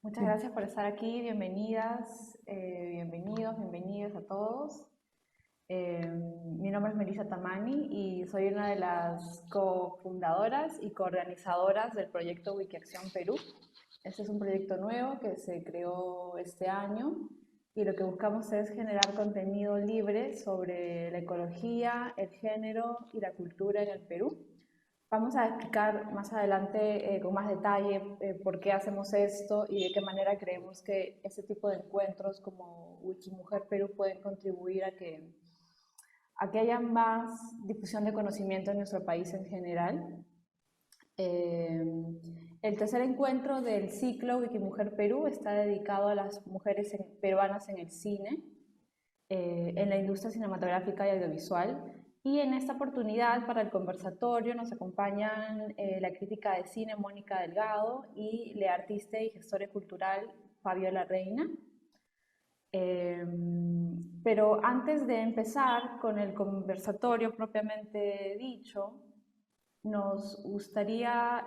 Muchas gracias por estar aquí, bienvenidas, bienvenidos a todos. Mi nombre es Melissa Tamani y soy una de las cofundadoras y coorganizadoras del proyecto Wikiacción Perú. Este es un proyecto nuevo que se creó este año y lo que buscamos es generar contenido libre sobre la ecología, el género y la cultura en el Perú. Vamos a explicar más adelante con más detalle por qué hacemos esto y de qué manera creemos que este tipo de encuentros como Wikimujer Perú pueden contribuir a que haya más difusión de conocimiento en nuestro país en general. Eh, el tercer encuentro del ciclo Wikimujer Perú está dedicado a las mujeres peruanas en el cine, en la industria cinematográfica y audiovisual. Y en esta oportunidad, para el conversatorio, nos acompañan la crítica de cine Mónica Delgado y la artista y gestora cultural Fabiola Reina. Pero antes de empezar con el conversatorio propiamente dicho, nos gustaría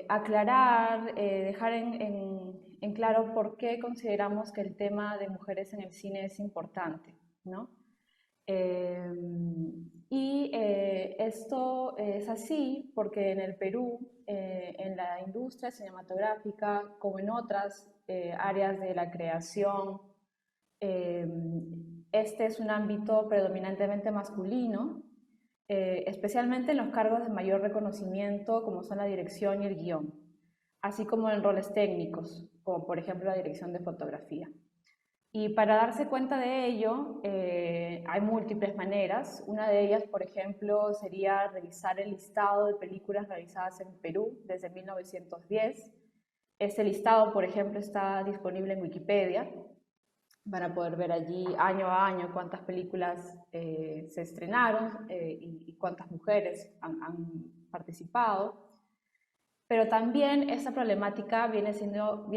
aclarar, dejar en claro por qué consideramos que el tema de mujeres en el cine es importante, ¿no? Eh, Esto es así porque en el Perú, en la industria cinematográfica, como en otras áreas de la creación, eh, este es un ámbito predominantemente masculino, especialmente en los cargos de mayor reconocimiento, como son la dirección y el guión, así como en roles técnicos, como por ejemplo la dirección de fotografía. Y para darse cuenta de ello, hay múltiples maneras. Una de ellas, por ejemplo, sería revisar el listado de películas realizadas en Perú desde 1910. Este listado, por ejemplo, está disponible en Wikipedia. Van a poder ver allí año a año cuántas películas se estrenaron y cuántas mujeres han participado. Pero también esta problemática viene siendo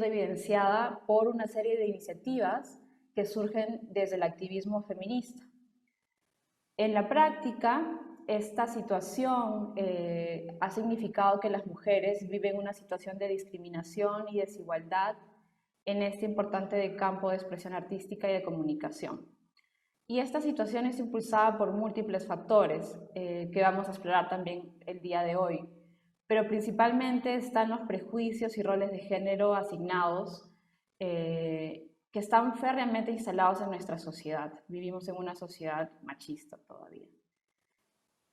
evidenciada por una serie de iniciativas que surgen desde el activismo feminista. En la práctica, esta situación ha significado que las mujeres viven una situación de discriminación y desigualdad en este importante campo de expresión artística y de comunicación. Y esta situación es impulsada por múltiples factores que vamos a explorar también el día de hoy, pero principalmente están los prejuicios y roles de género asignados que están férreamente instalados en nuestra sociedad. Vivimos en una sociedad machista todavía.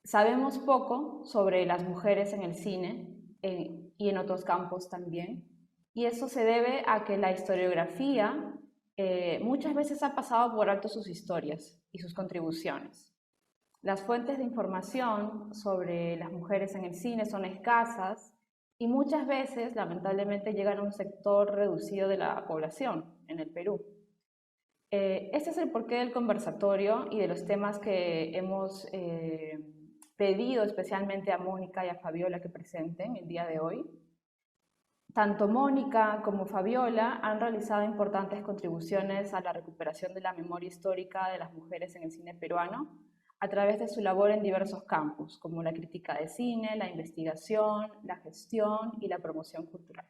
Sabemos poco sobre las mujeres en el cine y en otros campos también, y eso se debe a que la historiografía muchas veces ha pasado por alto sus historias y sus contribuciones. Las fuentes de información sobre las mujeres en el cine son escasas y muchas veces, lamentablemente, llegan a un sector reducido de la población en el Perú. Este es el porqué del conversatorio y de los temas que hemos pedido especialmente a Mónica y a Fabiola que presenten el día de hoy. Tanto Mónica como Fabiola han realizado importantes contribuciones a la recuperación de la memoria histórica de las mujeres en el cine peruano a través de su labor en diversos campos, como la crítica de cine, la investigación, la gestión y la promoción cultural.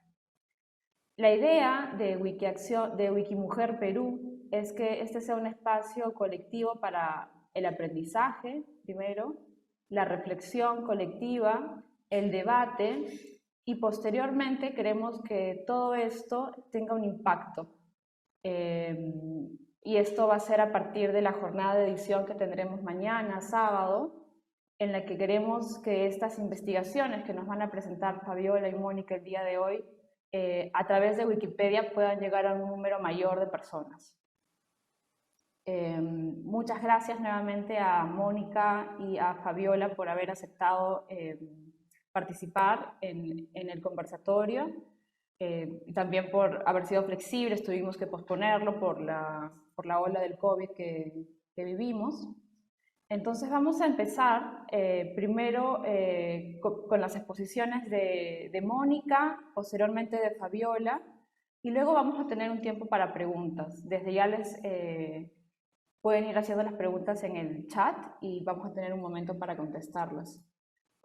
La idea de Wikimujer Perú es que este sea un espacio colectivo para el aprendizaje, primero, la reflexión colectiva, el debate y posteriormente queremos que todo esto tenga un impacto. Y esto va a ser a partir de la jornada de edición que tendremos mañana, sábado, en la que queremos que estas investigaciones que nos van a presentar Fabiola y Mónica el día de hoy, a través de Wikipedia puedan llegar a un número mayor de personas. Muchas gracias nuevamente a Mónica y a Fabiola por haber aceptado participar en el conversatorio, y también por haber sido flexibles. Tuvimos que posponerlo por la ola del COVID que vivimos. Entonces vamos a empezar primero con las exposiciones de Mónica, posteriormente de Fabiola, y luego vamos a tener un tiempo para preguntas. Desde ya les pueden ir haciendo las preguntas en el chat y vamos a tener un momento para contestarlas.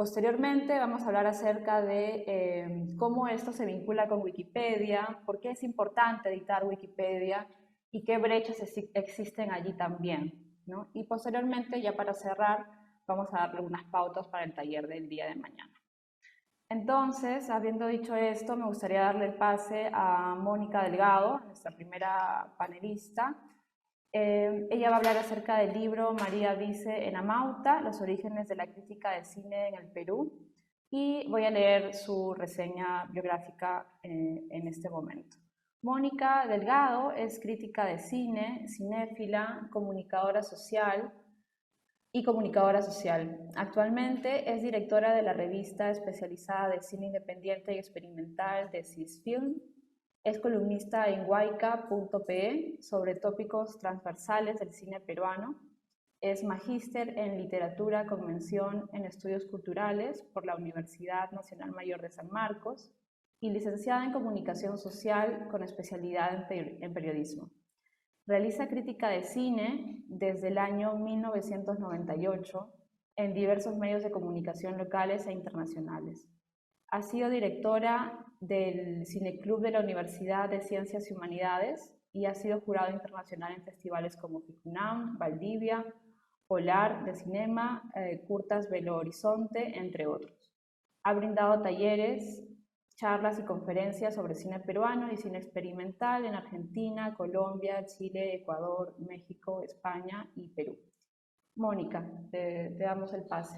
Posteriormente vamos a hablar acerca de cómo esto se vincula con Wikipedia, por qué es importante editar Wikipedia y qué brechas existen allí también, ¿no? Y posteriormente, ya para cerrar, vamos a darle unas pautas para el taller del día de mañana. Entonces, habiendo dicho esto, me gustaría darle el pase a Mónica Delgado, nuestra primera panelista. Ella va a hablar acerca del libro María Vice en Amauta, los orígenes de la crítica de cine en el Perú, y voy a leer su reseña biográfica en este momento. Mónica Delgado es crítica de cine, cinéfila, comunicadora social. Actualmente es directora de la revista especializada de cine independiente y experimental de CISFilm. Es columnista en huayca.pe sobre tópicos transversales del cine peruano. Es magíster en literatura con mención en estudios culturales por la Universidad Nacional Mayor de San Marcos y licenciada en comunicación social con especialidad en periodismo. Realiza crítica de cine desde el año 1998 en diversos medios de comunicación locales e internacionales. Ha sido directora del Cineclub de la Universidad de Ciencias y Humanidades y ha sido jurado internacional en festivales como FICUNAM, Valdivia, Polar de Cinema, Curtas Belo Horizonte, entre otros. Ha brindado talleres, charlas y conferencias sobre cine peruano y cine experimental en Argentina, Colombia, Chile, Ecuador, México, España y Perú. Mónica, te damos el pase.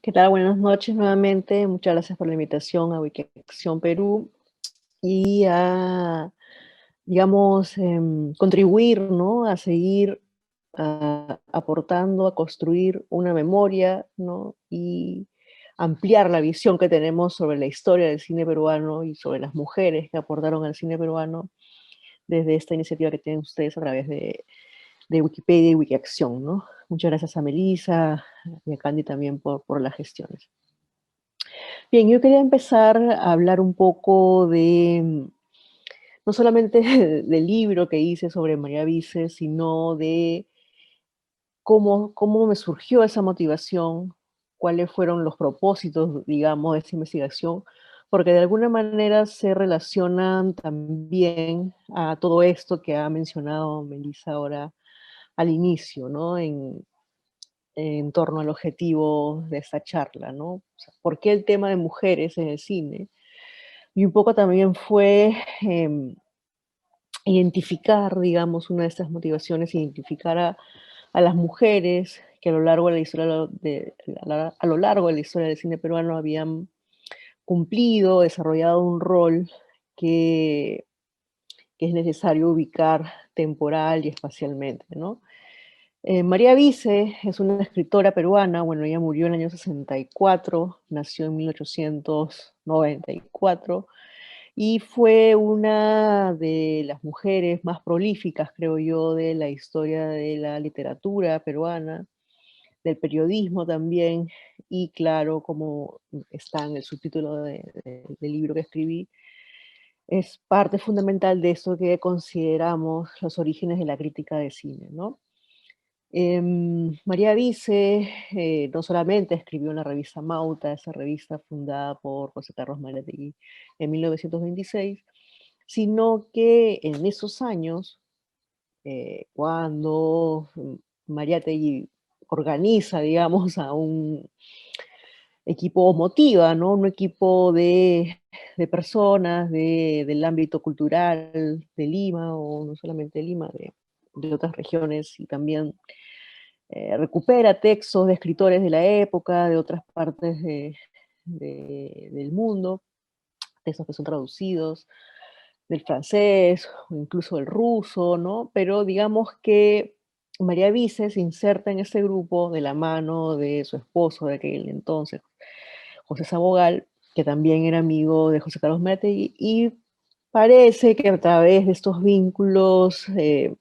¿Qué tal? Buenas noches nuevamente. Muchas gracias por la invitación a Wikiacción Perú y a, digamos, contribuir, ¿no? A seguir aportando, a construir una memoria, ¿no? Y ampliar la visión que tenemos sobre la historia del cine peruano y sobre las mujeres que aportaron al cine peruano desde esta iniciativa que tienen ustedes a través de Wikipedia y Wikiacción, ¿no? Muchas gracias a Melissa y a Candy también por las gestiones. Bien, yo quería empezar a hablar un poco de, no solamente del libro que hice sobre María Vice, sino de cómo me surgió esa motivación, cuáles fueron los propósitos, digamos, de esa investigación, porque de alguna manera se relacionan también a todo esto que ha mencionado Melissa ahora al inicio, ¿no? En torno al objetivo de esta charla, ¿no? O sea, ¿por qué el tema de mujeres en el cine? Y un poco también fue identificar, digamos, una de estas motivaciones, identificar a las mujeres que a lo largo de la historia a lo largo de la historia del cine peruano habían cumplido, desarrollado un rol que, que es necesario ubicar temporal y espacialmente, ¿no? María Vice es una escritora peruana, bueno, ella murió en el año 64, nació en 1894 y fue una de las mujeres más prolíficas, creo yo, de la historia de la literatura peruana, del periodismo también, y claro, como está en el subtítulo del libro que escribí, es parte fundamental de esto que consideramos los orígenes de la crítica de cine, ¿no? María Vice no solamente escribió en la revista Mauta, esa revista fundada por José Carlos Mariátegui en 1926, sino que en esos años, cuando Mariátegui organiza, digamos, a un equipo, motiva, ¿no? Un equipo de personas del ámbito cultural de Lima, o no solamente de Lima, de otras regiones, y también recupera textos de escritores de la época, de otras partes del mundo, textos que son traducidos del francés o incluso del ruso, ¿no? Pero digamos que María Vice se inserta en este grupo de la mano de su esposo de aquel entonces, José Sabogal, que también era amigo de José Carlos Mariátegui, y parece que a través de estos vínculos de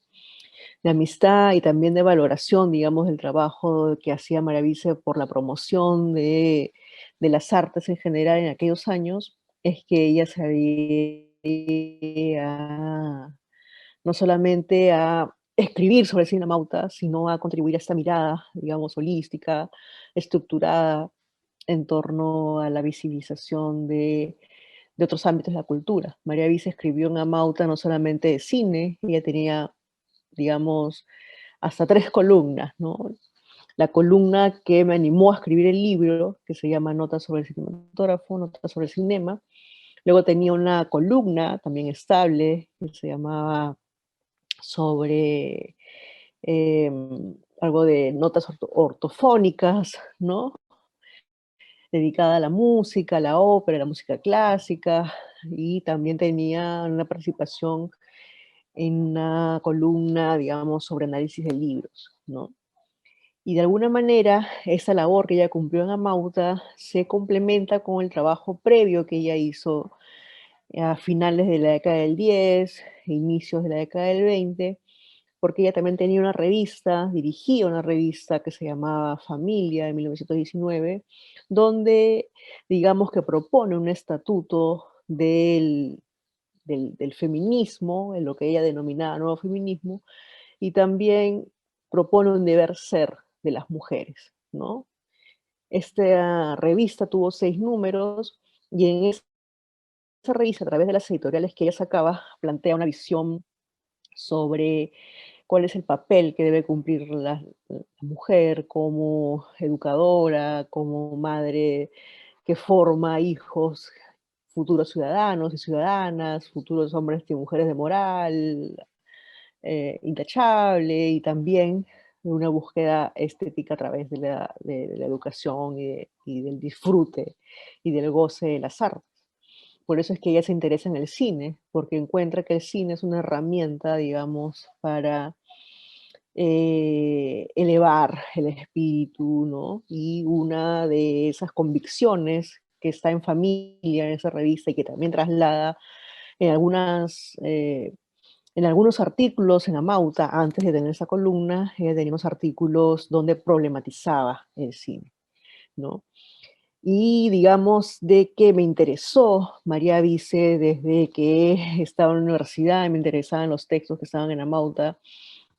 amistad y también de valoración, digamos, del trabajo que hacía María Vice por la promoción de las artes en general en aquellos años, es que ella se había no solamente a escribir sobre el Cinemauta, sino a contribuir a esta mirada, digamos, holística, estructurada en torno a la visibilización de otros ámbitos de la cultura. María Vice escribió en Amauta no solamente de cine, ella tenía, digamos, hasta 3 columnas, ¿no? La columna que me animó a escribir el libro, que se llama Notas sobre el cinematógrafo, Notas sobre el cinema. Luego tenía una columna también estable, que se llamaba sobre algo de notas ortofónicas, ¿no? Dedicada a la música, a la ópera, a la música clásica, y también tenía una participación en una columna, digamos, sobre análisis de libros, ¿no? Y de alguna manera, esa labor que ella cumplió en Amauta se complementa con el trabajo previo que ella hizo a finales de la década del 10, inicios de la década del 20, porque ella también tenía una revista, dirigía una revista que se llamaba Familia en 1919, donde digamos que propone un estatuto del feminismo, en lo que ella denominaba nuevo feminismo, y también propone un deber ser de las mujeres, ¿no? Esta revista tuvo 6 números y en esa revista, a través de las editoriales que ella sacaba, plantea una visión sobre cuál es el papel que debe cumplir la mujer como educadora, como madre que forma hijos, futuros ciudadanos y ciudadanas, futuros hombres y mujeres de moral, intachable, y también una búsqueda estética a través de la educación y del disfrute y del goce de las artes. Por eso es que ella se interesa en el cine, porque encuentra que el cine es una herramienta, digamos, para elevar el espíritu, ¿no? Y una de esas convicciones que está en Familia, en esa revista, y que también traslada en en algunos artículos en Amauta, antes de tener esa columna, tenía unos artículos donde problematizaba el cine, ¿no? Y digamos de que me interesó María Vice desde que estaba en la universidad, me interesaban los textos que estaban en Amauta,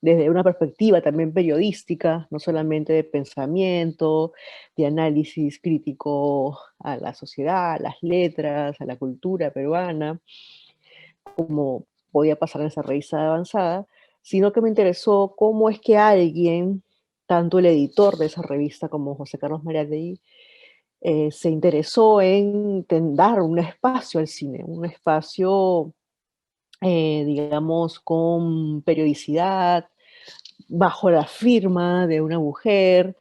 desde una perspectiva también periodística, no solamente de pensamiento, de análisis crítico a la sociedad, a las letras, a la cultura peruana, como podía pasar en esa revista avanzada, sino que me interesó cómo es que alguien, tanto el editor de esa revista como José Carlos Mariátegui, se interesó en dar un espacio al cine, un espacio, digamos, con periodicidad, bajo la firma de una mujer,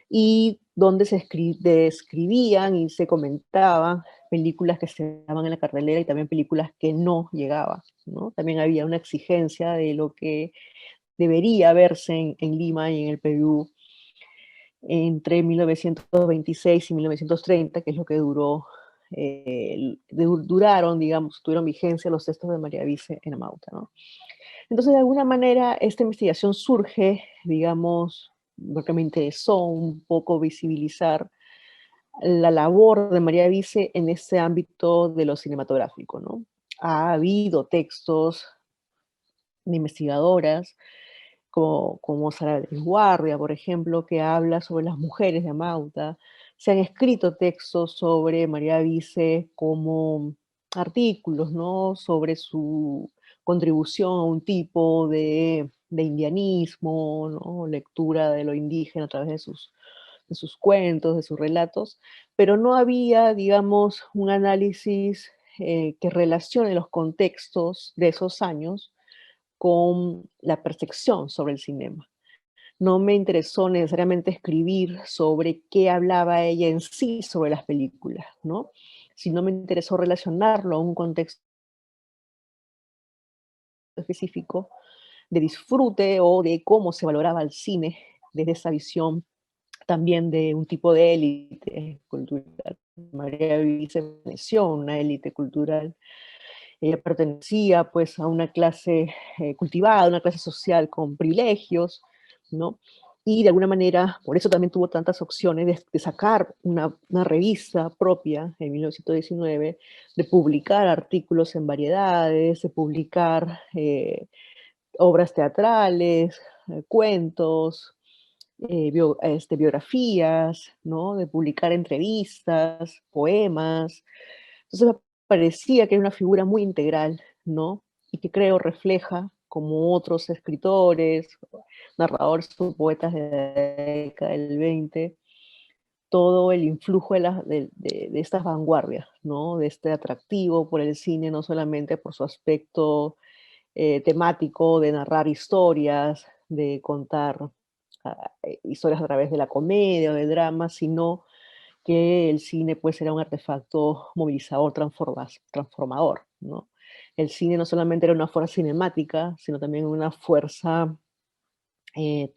y donde se describían y se comentaban películas que se daban en la cartelera y también películas que no llegaban, ¿no? También había una exigencia de lo que debería verse en Lima y en el Perú entre 1926 y 1930, que es lo que duraron, digamos, tuvieron vigencia los textos de María Vice en Amauta, ¿no? Entonces, de alguna manera, esta investigación surge, digamos, porque me interesó un poco visibilizar la labor de María Vice en ese ámbito de lo cinematográfico, ¿no? Ha habido textos de investigadoras como Sara Beatriz Guardia, por ejemplo, que habla sobre las mujeres de Amauta. Se han escrito textos sobre María Vice como artículos, ¿no? Sobre su contribución a un tipo de indianismo, ¿no? Lectura de lo indígena a través de sus cuentos, de sus relatos, pero no había, digamos, un análisis que relacione los contextos de esos años con la percepción sobre el cinema. No me interesó necesariamente escribir sobre qué hablaba ella en sí sobre las películas, ¿no? Sino me interesó relacionarlo a un contexto específico de disfrute o de cómo se valoraba el cine desde esa visión también de un tipo de élite cultural. María Vice perteneció a una élite cultural. Ella pertenecía pues a una clase cultivada, una clase social con privilegios, ¿no? Y de alguna manera, por eso también tuvo tantas opciones de sacar una revista propia en 1919, de publicar artículos en variedades, de publicar obras teatrales, cuentos, biografías, ¿no? De publicar entrevistas, poemas. Entonces me parecía que era una figura muy integral, ¿no? Y que creo refleja, como otros escritores, narradores o poetas de la década del 20, todo el influjo de estas vanguardias, ¿no? De este atractivo por el cine, no solamente por su aspecto temático, de narrar historias, de contar historias a través de la comedia o del drama, sino que el cine pues era un artefacto movilizador, transformador, ¿no? El cine no solamente era una fuerza cinemática, sino también una fuerza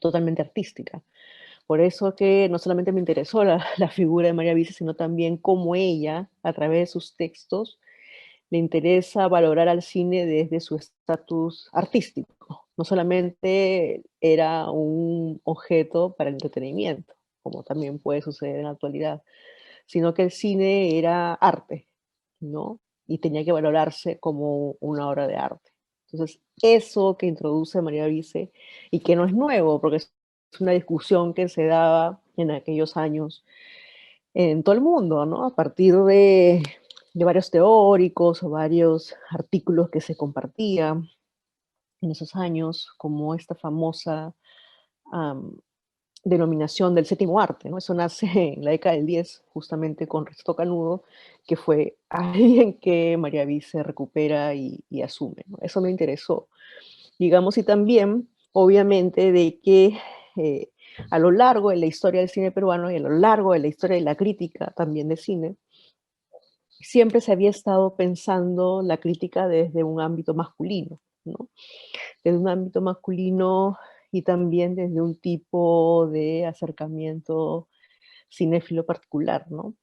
totalmente artística. Por eso que no solamente me interesó la figura de María Vice, sino también cómo ella, a través de sus textos, le interesa valorar al cine desde su estatus artístico. No solamente era un objeto para el entretenimiento, como también puede suceder en la actualidad, sino que el cine era arte, ¿no? Y tenía que valorarse como una obra de arte. Entonces, eso que introduce María Vice, y que no es nuevo, porque es una discusión que se daba en aquellos años en todo el mundo, ¿no? A partir de varios teóricos o varios artículos que se compartían en esos años, como esta famosa am, denominación del séptimo arte, ¿no? Eso nace en la década del 10, justamente con Risto Canudo, que fue alguien que María Vice recupera y asume, ¿no? Eso me interesó, digamos, y también, obviamente, de que eh, a lo largo de la historia del cine peruano y a lo largo de la historia de la crítica también de cine, siempre se había estado pensando la crítica desde un ámbito masculino, ¿no? Desde un ámbito masculino y también desde un tipo de acercamiento cinéfilo particular, ¿no?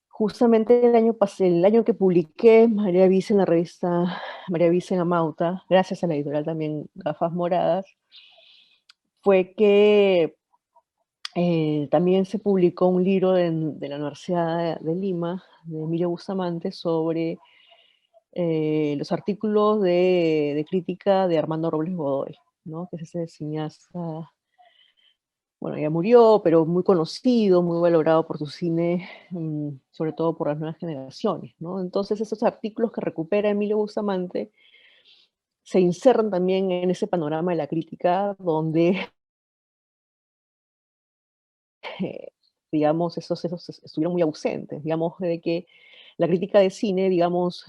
Justamente el año que publiqué María Vice en la revista María Vice en Amauta, gracias a la editorial también Gafas Moradas, fue que también se publicó un libro de la Universidad de Lima, de Emilio Bustamante, sobre los artículos de crítica de Armando Robles Godoy, ¿no? Que es ese cineasta, bueno, ya murió, pero muy conocido, muy valorado por su cine, sobre todo por las nuevas generaciones, ¿no? Entonces esos artículos que recupera Emilio Bustamante se insertan también en ese panorama de la crítica donde, digamos, esos estuvieron muy ausentes, digamos, de que la crítica de cine, digamos,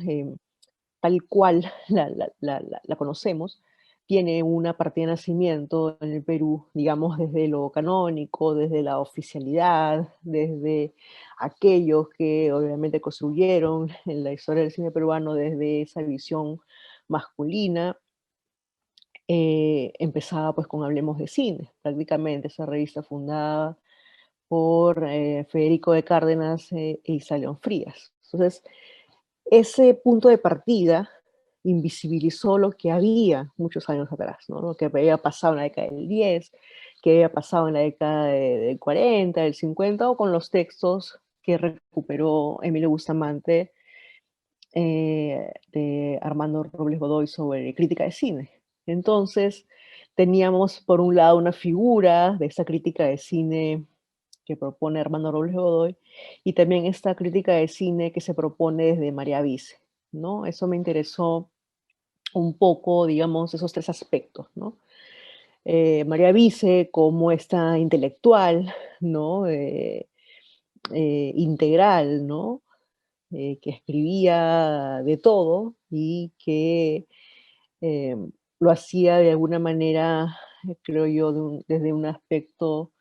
tal cual la conocemos, tiene una partida de nacimiento en el Perú, digamos, desde lo canónico, desde la oficialidad, desde aquellos que obviamente construyeron en la historia del cine peruano desde esa visión masculina. Empezaba pues con Hablemos de Cine, prácticamente esa revista fundada por Federico de Cárdenas e Isa León Frías. Entonces, ese punto de partida invisibilizó lo que había muchos años atrás, ¿no? Lo que había pasado en la década del 10, que había pasado en la década del 40, del 50, o con los textos que recuperó Emilio Bustamante de Armando Robles Godoy sobre crítica de cine. Entonces, teníamos por un lado una figura de esta crítica de cine que propone Armando Robles Godoy, y también esta crítica de cine que se propone desde María Vice, ¿no? Eso me interesó un poco, digamos, esos tres aspectos, ¿no? María Vice como esta intelectual, ¿no? Integral, ¿no? Que escribía de todo y que eh, lo hacía de alguna manera, creo yo, desde un aspecto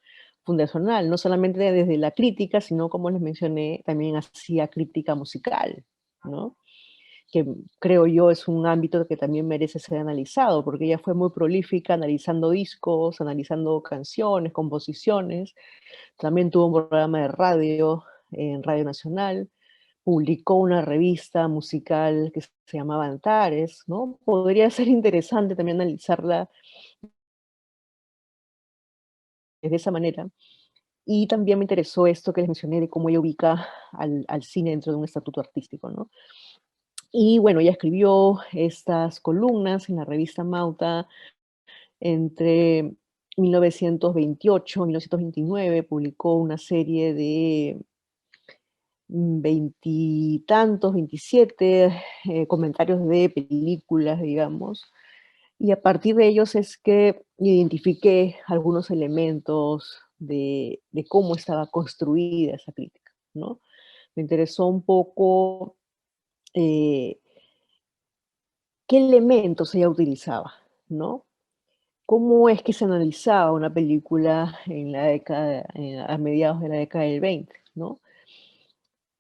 fundacional, no solamente desde la crítica, sino, como les mencioné, también hacía crítica musical, ¿no? Que creo yo es un ámbito que también merece ser analizado, porque ella fue muy prolífica analizando discos, analizando canciones, composiciones, también tuvo un programa de radio en Radio Nacional, publicó una revista musical que se llamaba Antares, ¿no? Podría ser interesante también analizarla de esa manera. Y también me interesó esto que les mencioné de cómo ella ubica al cine dentro de un estatuto artístico, ¿no? Y bueno, ella escribió estas columnas en la revista Mauta entre 1928 y 1929, publicó una serie de veintitantos, 27 comentarios de películas, digamos, y a partir de ellos es que identifiqué algunos elementos de cómo estaba construida esa crítica, ¿no? Me interesó un poco eh, qué elementos ella utilizaba, ¿no? ¿Cómo es que se analizaba una película en la década, a mediados de la década del 20, ¿no?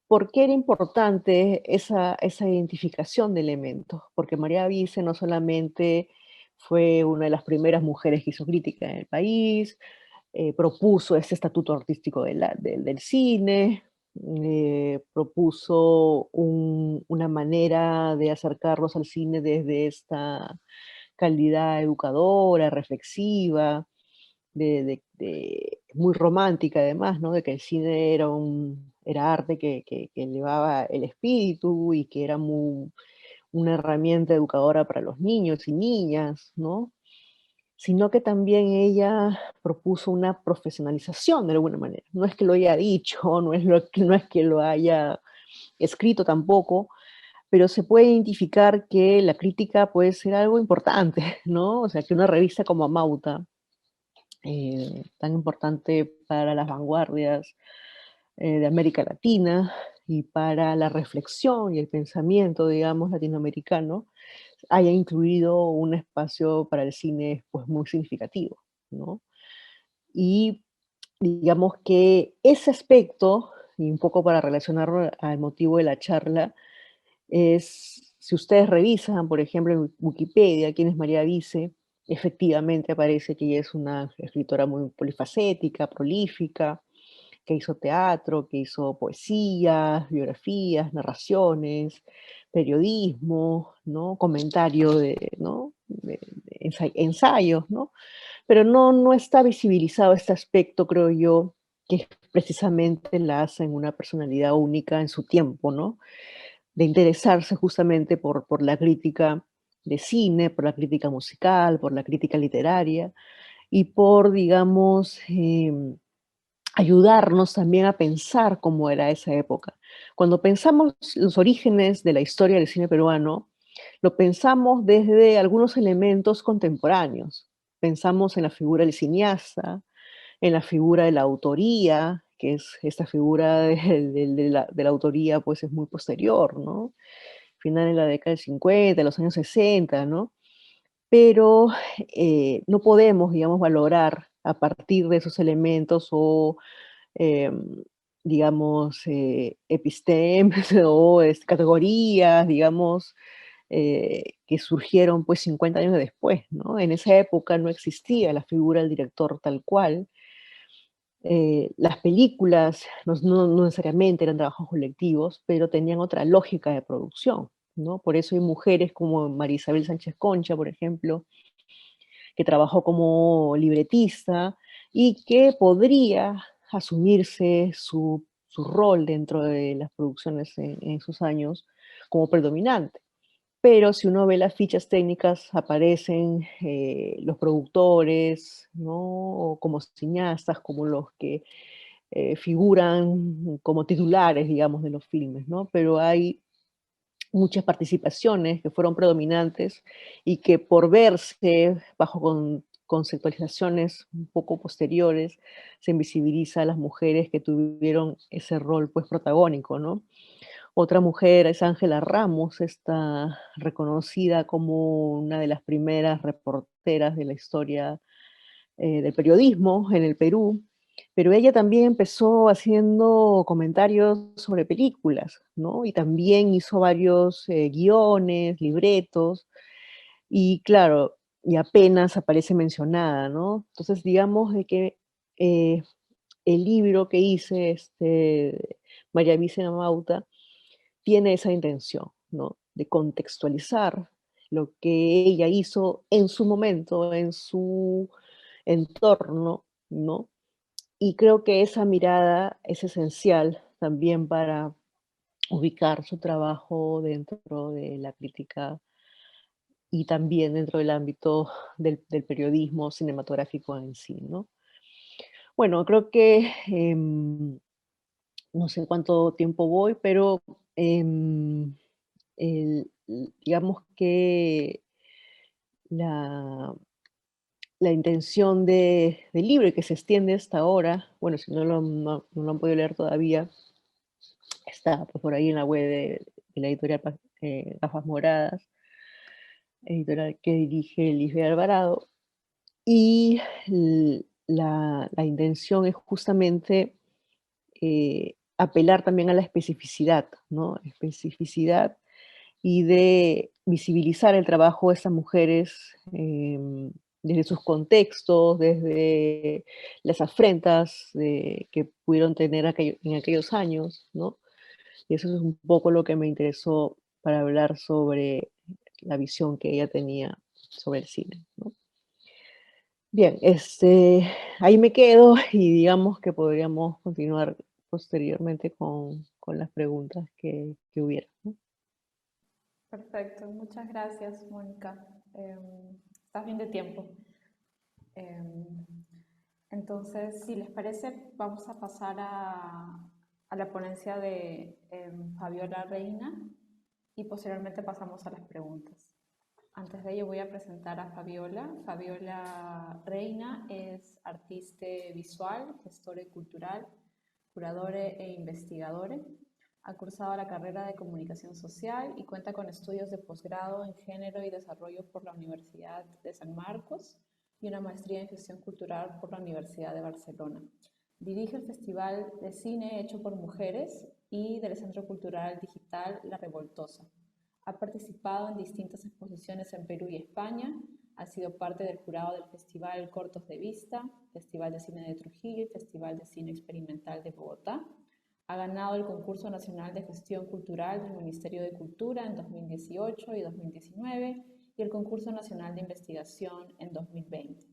¿Por qué era importante esa identificación de elementos? Porque María Vice no solamente fue una de las primeras mujeres que hizo crítica en el país, propuso este estatuto artístico del cine, propuso una manera de acercarnos al cine desde esta calidad educadora, reflexiva, muy romántica además, ¿no? De que el cine era arte que elevaba el espíritu y que era una herramienta educadora para los niños y niñas, ¿no? Sino que también ella propuso una profesionalización de alguna manera. No es que lo haya dicho, no es que lo haya escrito tampoco, pero se puede identificar que la crítica puede ser algo importante, ¿no? O sea, que una revista como Mauta, tan importante para las vanguardias de América Latina y para la reflexión y el pensamiento, digamos, latinoamericano, haya incluido un espacio para el cine pues muy significativo, ¿no? Y digamos que ese aspecto, y un poco para relacionarlo al motivo de la charla, es, si ustedes revisan, por ejemplo, en Wikipedia, quién es María Vice, efectivamente aparece que ella es una escritora muy polifacética, prolífica, que hizo teatro, que hizo poesías, biografías, narraciones, periodismo, ¿no? Comentario ¿no? Ensayos, ¿no? Pero no está visibilizado este aspecto, creo yo, que precisamente la hace en una personalidad única en su tiempo, ¿no? De interesarse justamente por la crítica de cine, por la crítica musical, por la crítica literaria y por, digamos, ayudarnos también a pensar cómo era esa época. Cuando pensamos los orígenes de la historia del cine peruano, lo pensamos desde algunos elementos contemporáneos. Pensamos en la figura del cineasta, en la figura de la autoría, que es esta figura de la autoría, pues es muy posterior, ¿no? Final de la década del 50, los años 60, ¿no? Pero no podemos, digamos, valorar a partir de esos elementos o, em, digamos, epistemes o categorías, digamos, que surgieron pues 50 años después, ¿no? En esa época no existía la figura del director tal cual. Las películas no necesariamente eran trabajos colectivos, pero tenían otra lógica de producción, ¿no? Por eso hay mujeres como María Isabel Sánchez Concha, por ejemplo, que trabajó como libretista y que podría asumirse su rol dentro de las producciones en esos años como predominante. Pero si uno ve las fichas técnicas, aparecen los productores, ¿no? O como cineastas, como los que figuran como titulares, digamos, de los filmes, ¿no? Pero hay muchas participaciones que fueron predominantes y que por verse bajo conceptualizaciones un poco posteriores, se invisibiliza a las mujeres que tuvieron ese rol pues protagónico, ¿no? Otra mujer es Ángela Ramos, está reconocida como una de las primeras reporteras de la historia del periodismo en el Perú, pero ella también empezó haciendo comentarios sobre películas, ¿no? Y también hizo varios guiones, libretos, y claro, y apenas aparece mencionada, ¿no? Entonces, digamos de que eh, el libro que hice, María Vicena Mauta, tiene esa intención, ¿no? De contextualizar lo que ella hizo en su momento, en su entorno, ¿no? Y creo que esa mirada es esencial también para ubicar su trabajo dentro de la crítica y también dentro del ámbito del periodismo cinematográfico en sí, ¿no? Bueno, creo que no sé cuánto tiempo voy, pero digamos que la, la intención del libro y que se extiende hasta ahora, bueno, si no lo han podido leer todavía, está pues, por ahí en la web de la editorial Gafas Moradas, editorial que dirige Lisbeth Alvarado, y la intención es justamente apelar también a la especificidad, ¿no? Especificidad y de visibilizar el trabajo de estas mujeres desde sus contextos, desde las afrentas que pudieron tener en aquellos años, ¿no? Y eso es un poco lo que me interesó para hablar sobre la visión que ella tenía sobre el cine, ¿no? Bien, ahí me quedo y digamos que podríamos continuar posteriormente con las preguntas que hubiera, ¿no? Perfecto, muchas gracias, Mónica. Estás bien de tiempo. Em, entonces, si les parece, vamos a pasar a la ponencia de Fabiola Reina y posteriormente pasamos a las preguntas. Antes de ello voy a presentar a Fabiola. Fabiola Reina es artista visual, gestora cultural, curadora e investigadora. Ha cursado la carrera de Comunicación Social y cuenta con estudios de posgrado en Género y Desarrollo por la Universidad de San Marcos y una maestría en Gestión Cultural por la Universidad de Barcelona. Dirige el Festival de Cine Hecho por Mujeres y del Centro Cultural Digital La Revoltosa. Ha participado en distintas exposiciones en Perú y España, ha sido parte del jurado del Festival Cortos de Vista, Festival de Cine de Trujillo y Festival de Cine Experimental de Bogotá. Ha ganado el Concurso Nacional de Gestión Cultural del Ministerio de Cultura en 2018 y 2019 y el Concurso Nacional de Investigación en 2020.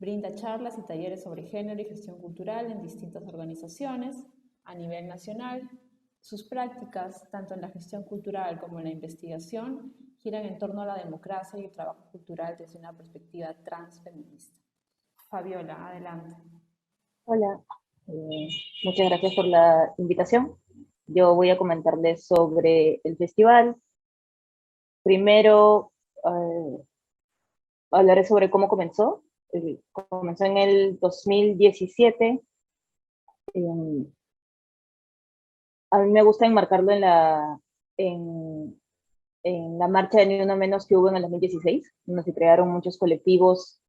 Brinda charlas y talleres sobre género y gestión cultural en distintas organizaciones a nivel nacional. Sus prácticas, tanto en la gestión cultural como en la investigación, giran en torno a la democracia y el trabajo cultural desde una perspectiva transfeminista. Fabiola, adelante. Hola, muchas gracias por la invitación. Yo voy a comentarles sobre el festival. Primero, hablaré sobre cómo comenzó. Comenzó en el 2017. A mí me gusta enmarcarlo en la marcha de Ni Uno Menos que hubo en el 2016, donde se crearon muchos colectivos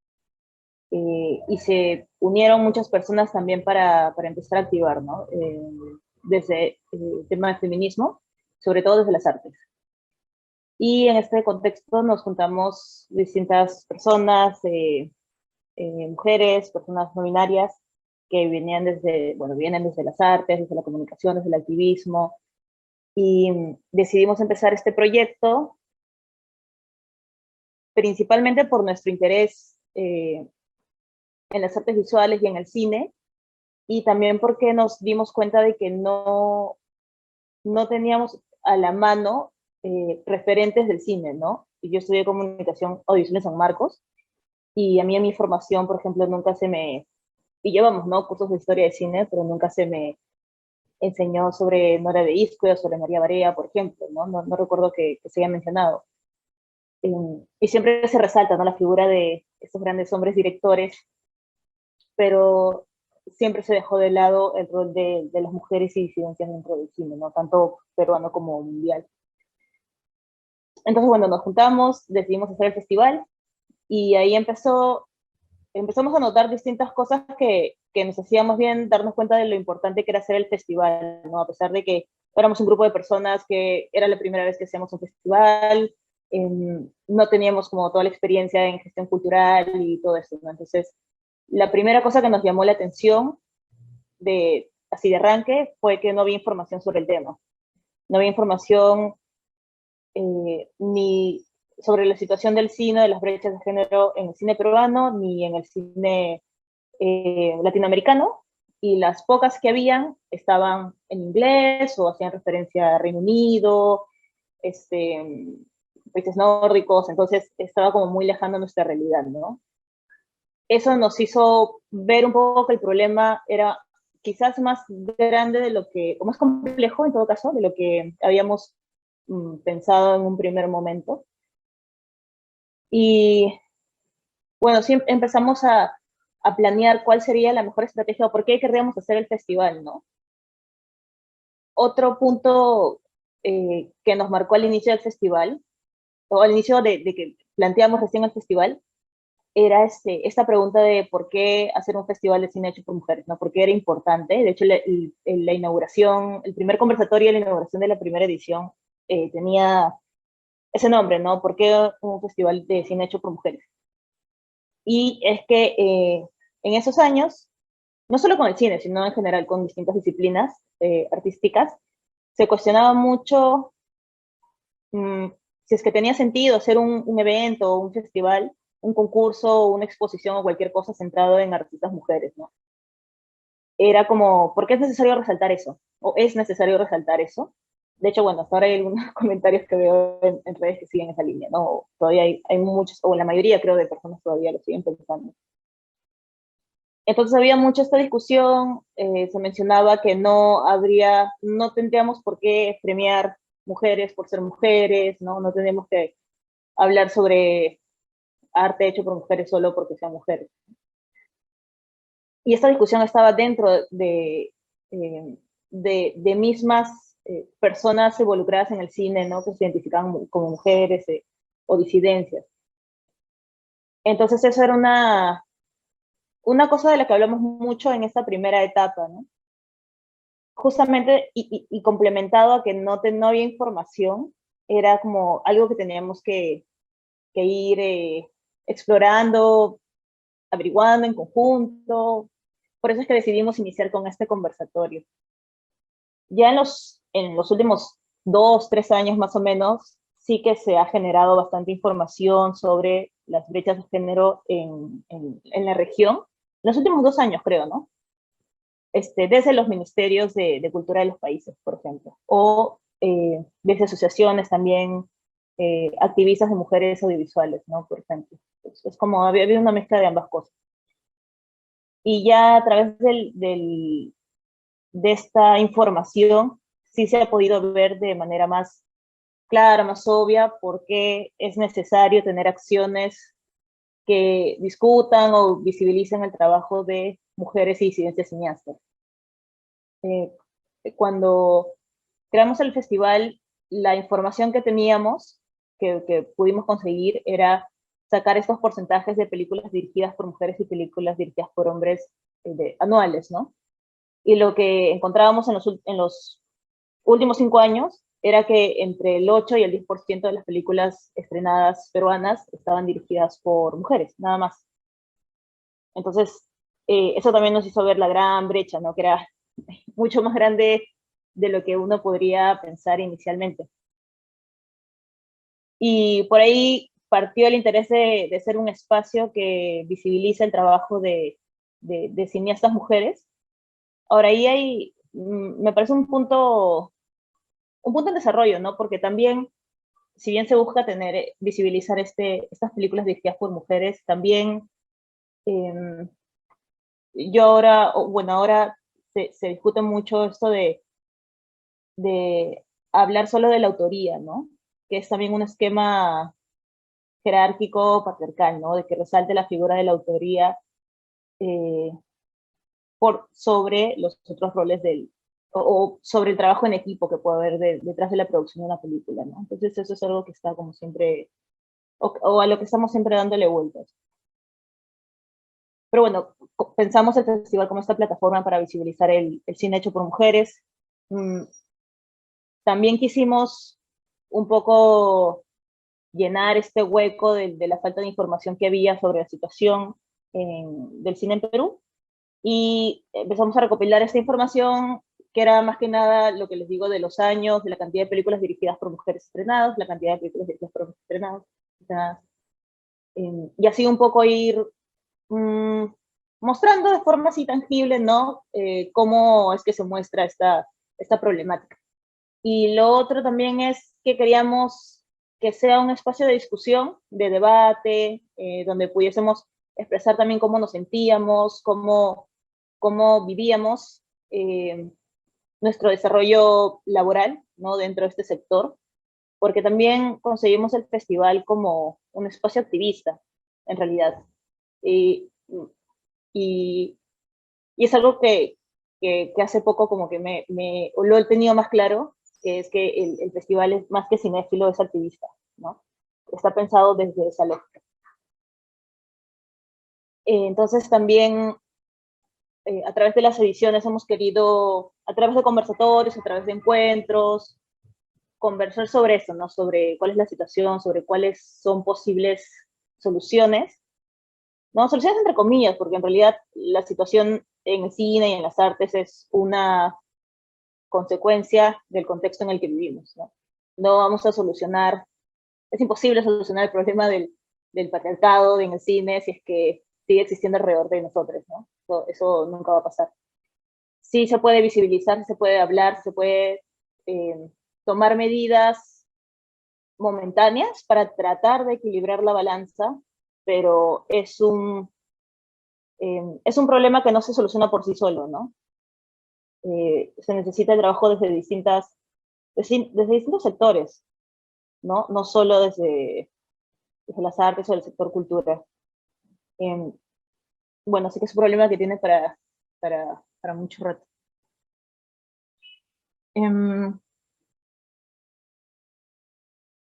y se unieron muchas personas también para empezar a activar, ¿no? Desde el tema del feminismo, sobre todo desde las artes. Y en este contexto nos juntamos distintas personas, mujeres, personas no binarias, que vienen desde las artes, desde la comunicación, desde el activismo, y decidimos empezar este proyecto principalmente por nuestro interés en las artes visuales y en el cine, y también porque nos dimos cuenta de que no teníamos a la mano referentes del cine, ¿no? Yo estudié comunicación audiovisual en San Marcos, y a mí en mi formación, por ejemplo, nunca se me, y llevamos, ¿no?, cursos de historia de cine, pero nunca se me enseñó sobre Nora de Iscue o sobre María Barea, por ejemplo, ¿no? No recuerdo que se haya mencionado. Y siempre se resalta, ¿no?, la figura de estos grandes hombres directores, pero siempre se dejó de lado el rol de las mujeres y disidencias dentro del cine, ¿no?, tanto peruano como mundial. Entonces, bueno, nos juntamos, decidimos hacer el festival, y ahí empezamos a notar distintas cosas que nos hacíamos bien darnos cuenta de lo importante que era hacer el festival, ¿no? A pesar de que éramos un grupo de personas que era la primera vez que hacíamos un festival, no teníamos como toda la experiencia en gestión cultural y todo eso, ¿no? Entonces, la primera cosa que nos llamó la atención así de arranque fue que no había información sobre el tema. No había información ni sobre la situación del cine, de las brechas de género en el cine peruano, ni en el cine latinoamericano, y las pocas que habían estaban en inglés o hacían referencia a Reino Unido, países nórdicos, entonces estaba como muy lejano a nuestra realidad, ¿no? Eso nos hizo ver un poco que el problema era quizás más grande de lo que, o más complejo en todo caso, de lo que habíamos pensado en un primer momento. Y bueno, sí empezamos a planear cuál sería la mejor estrategia o por qué querríamos hacer el festival, ¿no? Otro punto que nos marcó al inicio del festival, o al inicio de que planteamos recién el festival, era esta pregunta de por qué hacer un festival de cine hecho por mujeres, ¿no? Por qué era importante. De hecho, la inauguración, el primer conversatorio de la inauguración de la primera edición tenía ese nombre, ¿no? ¿Por qué un festival de cine hecho por mujeres? Y es que en esos años, no solo con el cine, sino en general con distintas disciplinas artísticas, se cuestionaba mucho si es que tenía sentido hacer un evento, un festival, un concurso, una exposición o cualquier cosa centrado en artistas mujeres, ¿no? Era como, ¿por qué es necesario resaltar eso? ¿O es necesario resaltar eso? De hecho, bueno, hasta ahora hay algunos comentarios que veo en redes que siguen esa línea, ¿no? Todavía hay muchos, o la mayoría creo de personas todavía lo siguen pensando. Entonces había mucha esta discusión, se mencionaba que no tendríamos por qué premiar mujeres por ser mujeres, ¿no? No tenemos que hablar sobre arte hecho por mujeres solo porque sean mujeres. Y esta discusión estaba dentro de mismas personas involucradas en el cine, ¿no? Que se identificaban como mujeres o disidencias. Entonces eso era una cosa de la que hablamos mucho en esta primera etapa, ¿no? Justamente, y complementado a que no había información, era como algo que teníamos que ir explorando, averiguando en conjunto. Por eso es que decidimos iniciar con este conversatorio. Ya en los últimos 2, 3 años más o menos, sí que se ha generado bastante información sobre las brechas de género en la región. En los últimos 2 años, creo, ¿no? Desde los ministerios de cultura de los países, por ejemplo, o desde asociaciones también activistas de mujeres audiovisuales, ¿no? Por ejemplo. Es como había habido una mezcla de ambas cosas. Y ya a través de esta información sí se ha podido ver de manera más clara, más obvia, por qué es necesario tener acciones que discutan o visibilicen el trabajo de mujeres y disidencias cineastas. Cuando creamos el festival, la información que teníamos, que pudimos conseguir, era sacar estos porcentajes de películas dirigidas por mujeres y películas dirigidas por hombres anuales, ¿no? Y lo que encontrábamos en los últimos 5 años era que entre el 8 y el 10% de las películas estrenadas peruanas estaban dirigidas por mujeres, nada más. Entonces, eso también nos hizo ver la gran brecha, ¿no? Que era mucho más grande de lo que uno podría pensar inicialmente. Y por ahí partió el interés de ser un espacio que visibiliza el trabajo de cineastas mujeres. Ahora ahí me parece un punto en desarrollo, ¿no? Porque también, si bien se busca visibilizar estas películas dirigidas por mujeres, también yo ahora se discute mucho esto de hablar solo de la autoría, ¿no? Que es también un esquema jerárquico patriarcal, ¿no? De que resalte la figura de la autoría eh, sobre los otros roles o sobre el trabajo en equipo que puede haber detrás de la producción de una película, ¿no? Entonces eso es algo que está como siempre, o a lo que estamos siempre dándole vueltas. Pero bueno, pensamos el festival como esta plataforma para visibilizar el cine hecho por mujeres. También quisimos un poco llenar este hueco de la falta de información que había sobre la situación del cine en Perú, y empezamos a recopilar esta información, que era más que nada lo que les digo de los años, de la cantidad de películas dirigidas por mujeres estrenadas, la cantidad de películas dirigidas por hombres estrenadas, y así un poco ir mostrando de forma así tangible, ¿no? Cómo es que se muestra esta problemática. Y lo otro también es que queríamos que sea un espacio de discusión, de debate, donde pudiésemos expresar también cómo nos sentíamos, cómo vivíamos nuestro desarrollo laboral, ¿no? Dentro de este sector, porque también concebimos el festival como un espacio activista, en realidad. Y, y, y es algo que hace poco como que lo he tenido más claro, que es que el festival es más que cinéfilo, es activista, ¿no? Está pensado desde esa lógica. Entonces también a través de las ediciones hemos querido, a través de conversatorios, a través de encuentros, conversar sobre eso, ¿no? Sobre cuál es la situación, sobre cuáles son posibles soluciones, ¿no? Soluciones entre comillas, porque en realidad la situación en el cine y en las artes es una consecuencia del contexto en el que vivimos, ¿no? No vamos a solucionar, es imposible solucionar el problema del patriarcado en el cine si es que sigue existiendo alrededor de nosotros, ¿no? Eso nunca va a pasar. Sí se puede visibilizar, se puede hablar, se puede tomar medidas momentáneas para tratar de equilibrar la balanza, pero es un problema que no se soluciona por sí solo, ¿no? Se necesita el trabajo desde distintos sectores, ¿no? No solo desde las artes o el sector cultura. Bueno, sí que es un problema que tiene para mucho rato.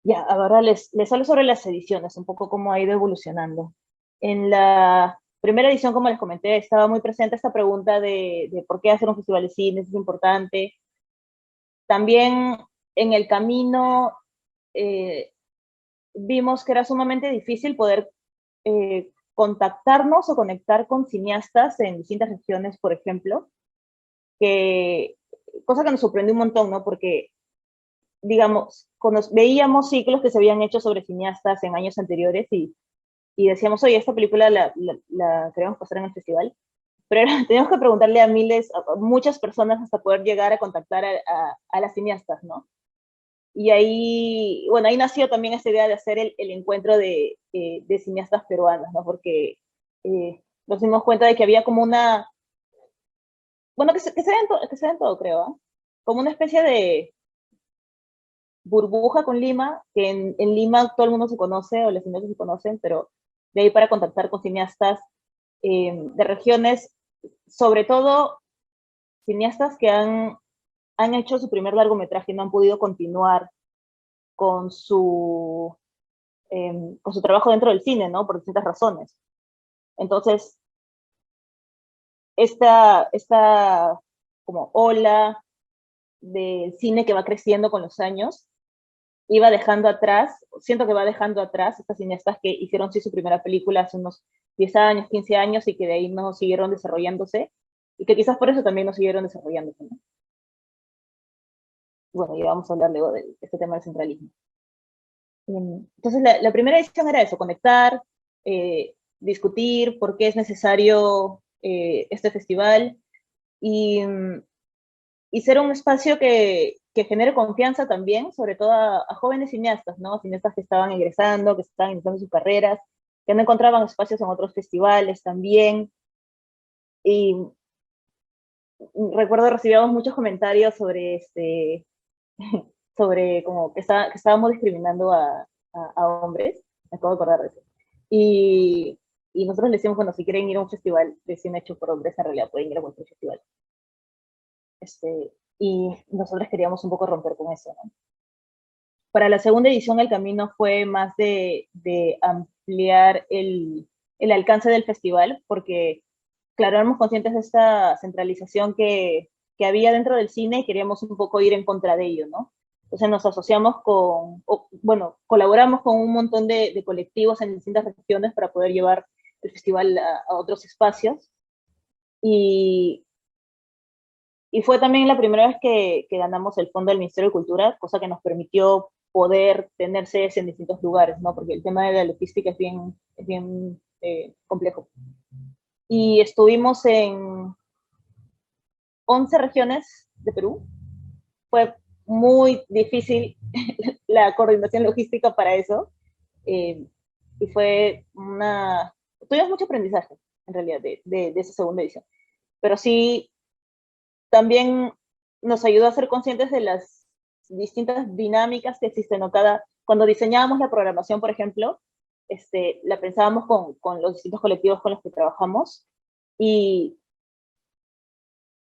Ya, ahora les hablo sobre las ediciones, un poco cómo ha ido evolucionando. En la primera edición, como les comenté, estaba muy presente esta pregunta de por qué hacer un festival de cine, es importante. También en el camino vimos que era sumamente difícil poder contactarnos o conectar con cineastas en distintas regiones, por ejemplo, cosa que nos sorprendió un montón, ¿no? Porque digamos, veíamos ciclos que se habían hecho sobre cineastas en años anteriores y decíamos, oye, esta película la queremos pasar en el festival, pero teníamos que preguntarle a muchas personas hasta poder llegar a contactar a las cineastas, ¿no? Y ahí, bueno, ahí nació también esta idea de hacer el encuentro de cineastas peruanas, ¿no? Porque nos dimos cuenta de que había como una, bueno, que se ve en todo, creo, ¿eh? Como una especie de burbuja con Lima, que en Lima todo el mundo se conoce, o los cineastas se conocen, pero de ahí para contactar con cineastas de regiones, sobre todo cineastas que han hecho su primer largometraje y no han podido continuar con su trabajo dentro del cine, ¿no? Por distintas razones. Entonces, esta como ola del cine que va creciendo con los años, iba dejando atrás, siento que va dejando atrás estas cineastas que hicieron sí su primera película hace unos 10 años, 15 años y que de ahí no siguieron desarrollándose y que quizás por eso también no siguieron desarrollándose, ¿no? Bueno, ya vamos a hablar luego de este tema del centralismo. Entonces, la primera edición era eso, conectar, discutir por qué es necesario este festival y ser un espacio que genere confianza también, sobre todo a jóvenes cineastas, ¿no? Cineastas que estaban egresando, que estaban iniciando sus carreras, que no encontraban espacios en otros festivales también. Y recuerdo recibíamos muchos comentarios sobre sobre como que estábamos discriminando a hombres, me acabo de acordar de eso. Y nosotros le decimos, bueno, si quieren ir a un festival de cine hecho por hombres, en realidad pueden ir a cualquier festival. Y nosotros queríamos un poco romper con eso, ¿no? Para la segunda edición el camino fue más de ampliar el alcance del festival, porque, claro, éramos conscientes de esta centralización que había dentro del cine y queríamos un poco ir en contra de ello, ¿no? Entonces nos asociamos colaboramos con un montón de colectivos en distintas regiones para poder llevar el festival a otros espacios. Y fue también la primera vez que ganamos el fondo del Ministerio de Cultura, cosa que nos permitió poder tener sedes en distintos lugares, ¿no? Porque el tema de la logística es bien complejo. y estuvimos en 11 regiones de Perú. Fue muy difícil la coordinación logística para eso, y tuvimos mucho aprendizaje, en realidad, de esa segunda edición. Pero sí, también nos ayudó a ser conscientes de las distintas dinámicas que existen, ¿no? Cuando diseñábamos la programación, por ejemplo, la pensábamos con los distintos colectivos con los que trabajamos, y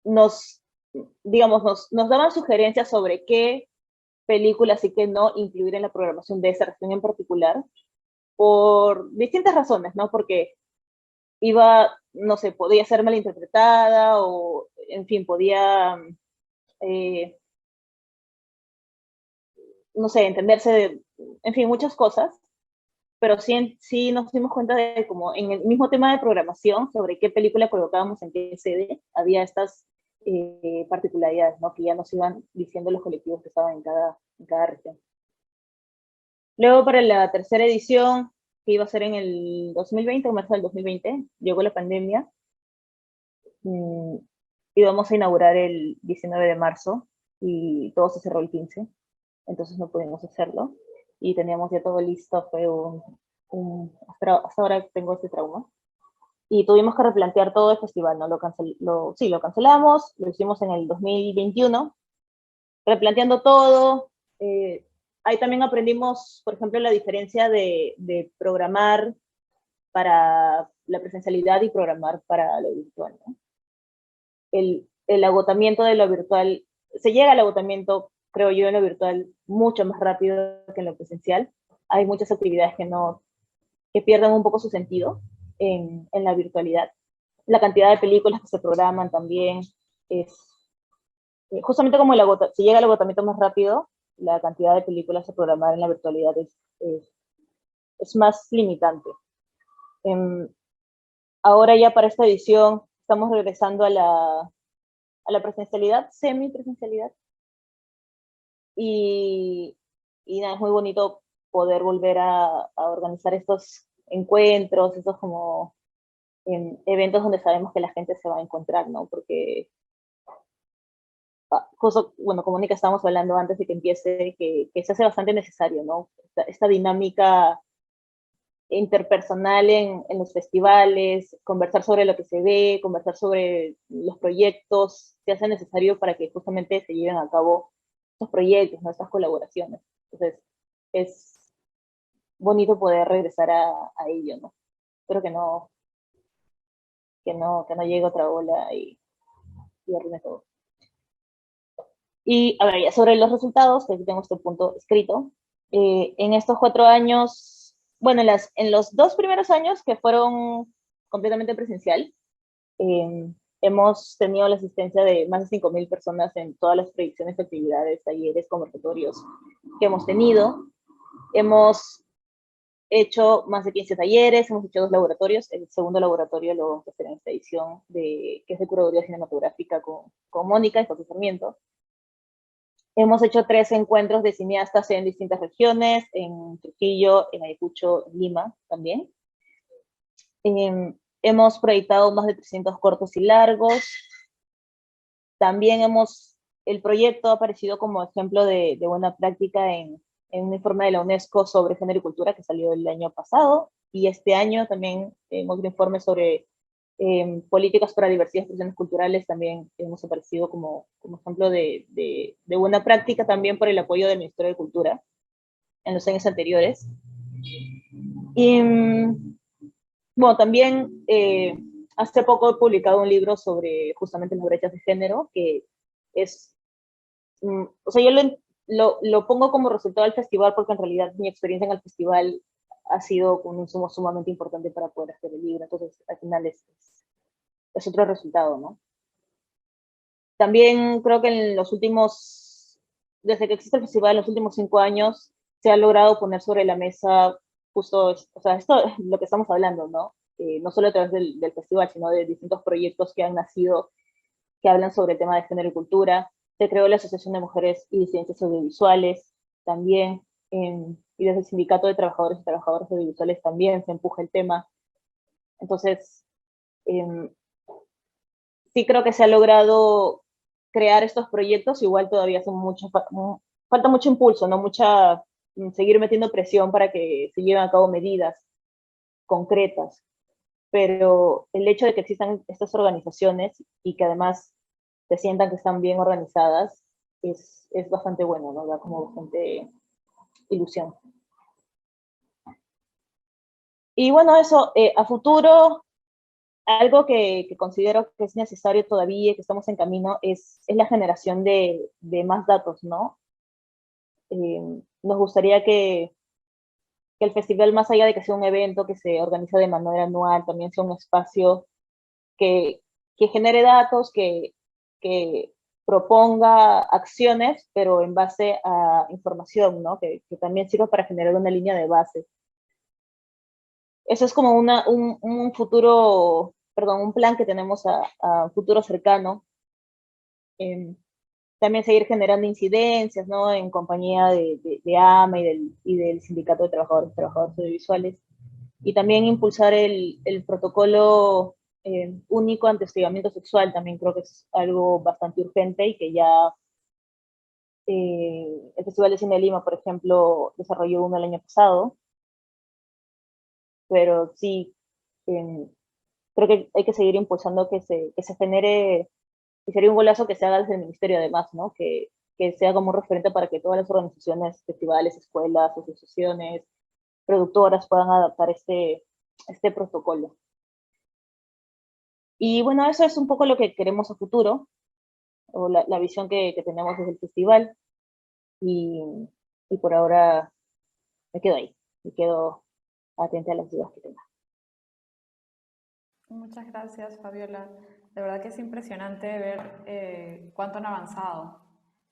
nos, digamos, nos daban sugerencias sobre qué películas y qué no incluir en la programación de esa región en particular, por distintas razones, ¿no? Porque no sé, podía ser malinterpretada, o, en fin, podía, no sé, en fin, muchas cosas, pero sí nos dimos cuenta de como en el mismo tema de programación, sobre qué película colocábamos en qué sede, había estas particularidades, ¿no? Que ya nos iban diciendo los colectivos que estaban en cada región. Luego, para la tercera edición, que iba a ser en el 2020, o marzo del 2020, llegó la pandemia, íbamos a inaugurar el 19 de marzo, y todo se cerró el 15, entonces no pudimos hacerlo, y teníamos ya todo listo, fue hasta ahora tengo este trauma, y tuvimos que replantear todo el festival, ¿no? Sí, lo cancelamos, lo hicimos en el 2021, replanteando todo. Ahí también aprendimos, por ejemplo, la diferencia de programar para la presencialidad y programar para lo virtual, ¿no? El agotamiento de lo virtual, se llega al agotamiento, creo yo, en lo virtual mucho más rápido que en lo presencial. Hay muchas actividades que pierden un poco su sentido en la virtualidad. La cantidad de películas que se programan también es, justamente como si llega al agotamiento más rápido, la cantidad de películas a programar en la virtualidad es más limitante. Ahora ya para esta edición estamos regresando a la presencialidad, semi-presencialidad, y nada, es muy bonito poder volver a organizar estos encuentros, estos como eventos donde sabemos que la gente se va a encontrar, ¿no? Porque justo, bueno, como Mónica estábamos hablando antes de que empiece, que se hace bastante necesario, ¿no? Esta dinámica interpersonal en los festivales, conversar sobre lo que se ve, conversar sobre los proyectos, se hace necesario para que justamente se lleven a cabo estos proyectos, ¿no? Estas colaboraciones. Entonces, es bonito poder regresar a ello, ¿no? Espero que no llegue otra ola y arruine todo. Y a ver, ya sobre los resultados, que aquí tengo este punto escrito, en estos 4 años, bueno, en los 2 primeros años que fueron completamente presencial, hemos tenido la asistencia de más de 5.000 personas en todas las proyecciones, actividades, talleres, conversatorios que hemos tenido. Hemos hecho más de 15 talleres, hemos hecho 2 laboratorios. El segundo laboratorio lo vamos a hacer en esta edición, que es de curaduría cinematográfica con Mónica y José Sarmiento. Hemos hecho 3 encuentros de cineastas en distintas regiones, en Trujillo, en Ayacucho, en Lima también. Hemos proyectado más de 300 cortos y largos. También el proyecto ha aparecido como ejemplo de buena práctica en un informe de la UNESCO sobre género y cultura que salió el año pasado, y este año también en otro informe sobre políticas para diversidad y expresiones culturales también hemos aparecido como ejemplo de buena práctica, también por el apoyo del Ministerio de Cultura en los años anteriores. Y bueno, también hace poco he publicado un libro sobre justamente las brechas de género, que es, o sea, yo lo pongo como resultado del festival, porque en realidad mi experiencia en el festival ha sido un insumo sumamente importante para poder hacer el libro. Entonces, al final es otro resultado, ¿no? También creo que desde que existe el festival, en los últimos 5 años, se ha logrado poner sobre la mesa justo, o sea, esto es lo que estamos hablando, ¿no? No solo a través del festival, sino de distintos proyectos que han nacido, que hablan sobre el tema de género y cultura. Se creó la Asociación de Mujeres y Disidencias Audiovisuales también, y desde el Sindicato de Trabajadores y Trabajadoras Audiovisuales también se empuja el tema. Entonces, Em, sí creo que se ha logrado crear estos proyectos, igual todavía son falta mucho impulso, ¿no? Seguir metiendo presión para que se lleven a cabo medidas concretas, pero el hecho de que existan estas organizaciones y que además se sientan que están bien organizadas es bastante bueno, ¿no? Da como bastante ilusión. Y bueno, eso, a futuro, algo que considero que es necesario todavía, que estamos en camino, es la generación de más datos, ¿no? Nos gustaría que el festival, más allá de que sea un evento que se organiza de manera anual, también sea un espacio que, que genere datos, que proponga acciones, pero en base a información, ¿no? Que también sirva para generar una línea de base. Eso es como un futuro, perdón, un plan que tenemos a futuro cercano. También seguir generando incidencias, ¿no? En compañía de AMA y del Sindicato de Trabajadores Audiovisuales. Y también impulsar el protocolo único ante hostigamiento sexual, también creo que es algo bastante urgente y que ya el Festival de Cine de Lima, por ejemplo, desarrolló uno el año pasado, pero sí, creo que hay que seguir impulsando que se genere, y sería un golazo que se haga desde el ministerio además, ¿no? Que sea como un referente para que todas las organizaciones, festivales, escuelas, asociaciones, productoras puedan adaptar este protocolo. Y bueno, eso es un poco lo que queremos a futuro, o la visión que tenemos desde el festival, y, y por ahora me quedo ahí, me quedo atenta a las dudas que tenga. Muchas gracias, Fabiola. De verdad que es impresionante ver cuánto han avanzado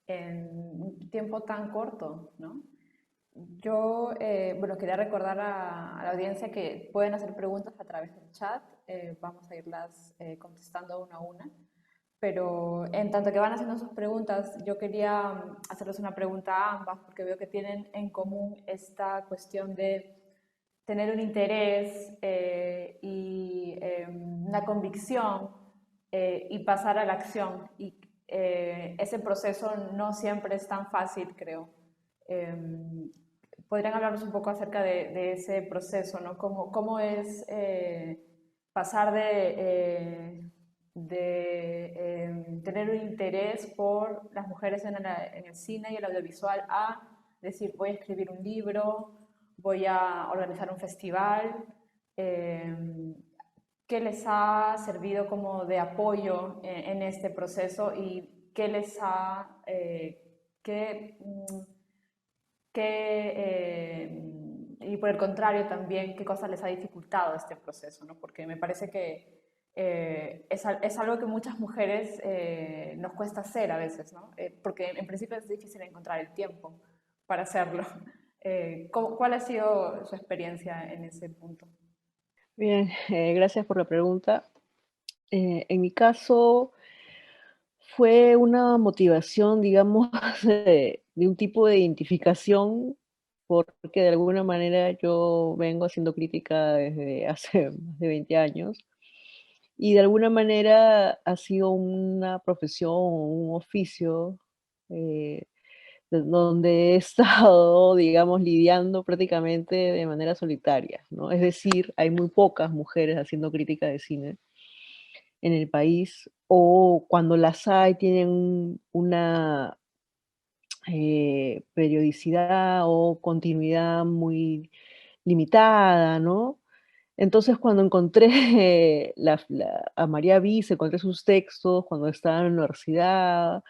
en un tiempo tan corto, ¿no? Yo, bueno, quería recordar a la audiencia que pueden hacer preguntas a través del chat. Vamos a irlas contestando una a una. Pero en tanto que van haciendo sus preguntas, yo quería hacerles una pregunta a ambas, porque veo que tienen en común esta cuestión de tener un interés y una convicción y pasar a la acción. Y ese proceso no siempre es tan fácil, creo. ¿Podrían hablarnos un poco acerca de ese proceso, ¿no? ¿Cómo es pasar de tener un interés por las mujeres en el cine y el audiovisual a decir, voy a escribir un libro, voy a organizar un festival? ¿Qué les ha servido como de apoyo en este proceso y qué les ha, qué, y por el contrario también, qué cosas les ha dificultado este proceso, ¿no? Porque me parece que es algo que muchas mujeres nos cuesta hacer a veces, ¿no? Porque en principio es difícil encontrar el tiempo para hacerlo. ¿Cuál ha sido su experiencia en ese punto? Bien, gracias por la pregunta. En mi caso fue una motivación, digamos, de un tipo de identificación, porque de alguna manera yo vengo haciendo crítica desde hace más de 20 años y de alguna manera ha sido una profesión, un oficio eh, donde he estado, digamos, lidiando prácticamente de manera solitaria, ¿no? Es decir, hay muy pocas mujeres haciendo crítica de cine en el país, o cuando las hay tienen una periodicidad o continuidad muy limitada, ¿no? Entonces, cuando encontré a María Viz, encontré sus textos cuando estaba en la universidad.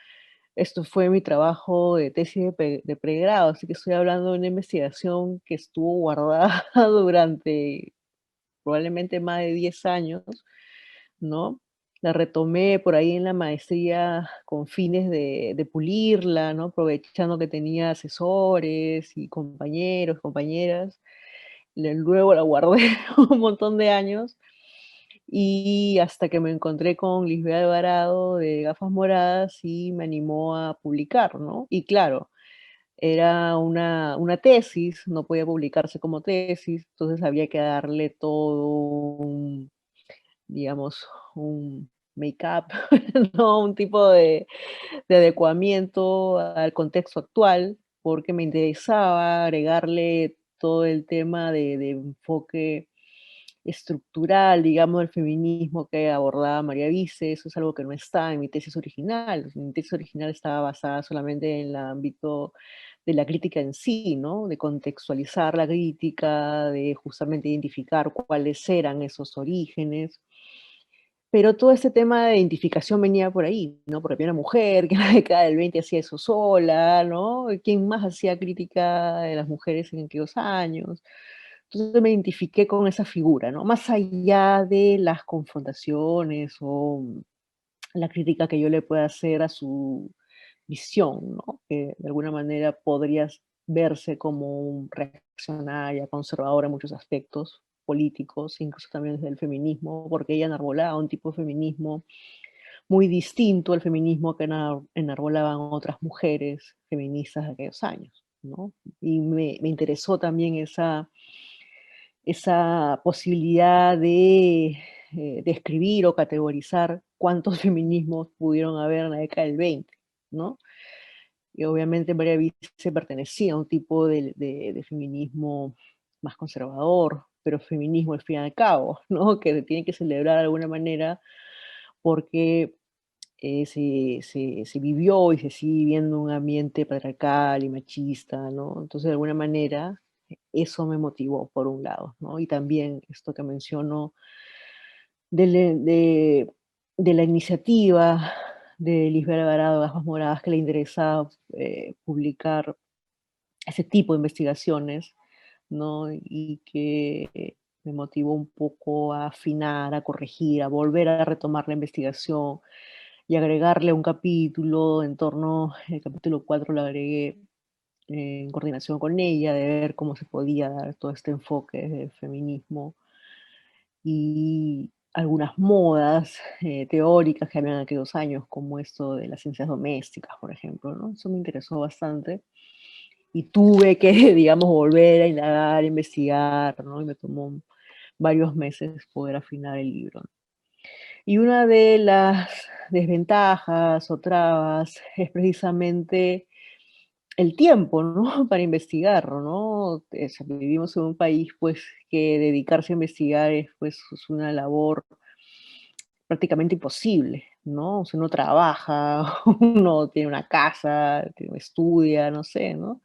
Esto fue mi trabajo de tesis de pregrado, así que estoy hablando de una investigación que estuvo guardada durante probablemente más de 10 años, ¿no? La retomé por ahí en la maestría con fines de pulirla, ¿no? Aprovechando que tenía asesores y compañeros, compañeras. Luego la guardé un montón de años y hasta que me encontré con Lisbeth Alvarado de Gafas Moradas y me animó a publicar, ¿no? Y claro, era una tesis, no podía publicarse como tesis, entonces había que darle todo digamos, un make-up, ¿no? Un tipo de adecuamiento al contexto actual, porque me interesaba agregarle todo el tema de enfoque estructural, digamos, del feminismo que abordaba María Vice. Eso es algo que no está en mi tesis original. Mi tesis original estaba basada solamente en el ámbito de la crítica en sí, ¿no? De contextualizar la crítica, de justamente identificar cuáles eran esos orígenes. Pero todo este tema de identificación venía por ahí, ¿no? Porque había una mujer que en la década del 20 hacía eso sola, ¿no? ¿Quién más hacía crítica de las mujeres en aquellos años? Entonces me identifiqué con esa figura, ¿no? Más allá de las confrontaciones o la crítica que yo le pueda hacer a su visión, ¿no? Que de alguna manera podría verse como un reaccionaria, conservadora en muchos aspectos políticos, incluso también desde el feminismo, porque ella enarbolaba un tipo de feminismo muy distinto al feminismo que enarbolaban otras mujeres feministas de aquellos años, ¿no? Y me interesó también esa posibilidad de describir o categorizar cuántos feminismos pudieron haber en la década del 20, ¿no? Y obviamente María Vice pertenecía a un tipo de feminismo más conservador, pero feminismo al fin y al cabo, ¿no? Que se tiene que celebrar de alguna manera porque se vivió y se sigue viviendo un ambiente patriarcal y machista, ¿no? Entonces, de alguna manera, eso me motivó, por un lado, ¿no? Y también esto que menciono de la iniciativa de Lisbeth Alvarado Gafas Moradas, que le interesaba publicar ese tipo de investigaciones, ¿no? Y que me motivó un poco a afinar, a corregir, a volver a retomar la investigación y agregarle un capítulo en torno, el capítulo 4 lo agregué en coordinación con ella, de ver cómo se podía dar todo este enfoque del feminismo y algunas modas teóricas que habían en aquellos años, como esto de las ciencias domésticas, por ejemplo, ¿no? Eso me interesó bastante y tuve que, digamos, volver a indagar, a investigar, ¿no? Y me tomó varios meses poder afinar el libro. Y una de las desventajas o trabas es precisamente el tiempo, ¿no? Para investigar, ¿no? Vivimos en un país, pues, que dedicarse a investigar es, pues, es una labor prácticamente imposible, ¿no? O sea, uno trabaja, uno tiene una casa, estudia, no sé, ¿no?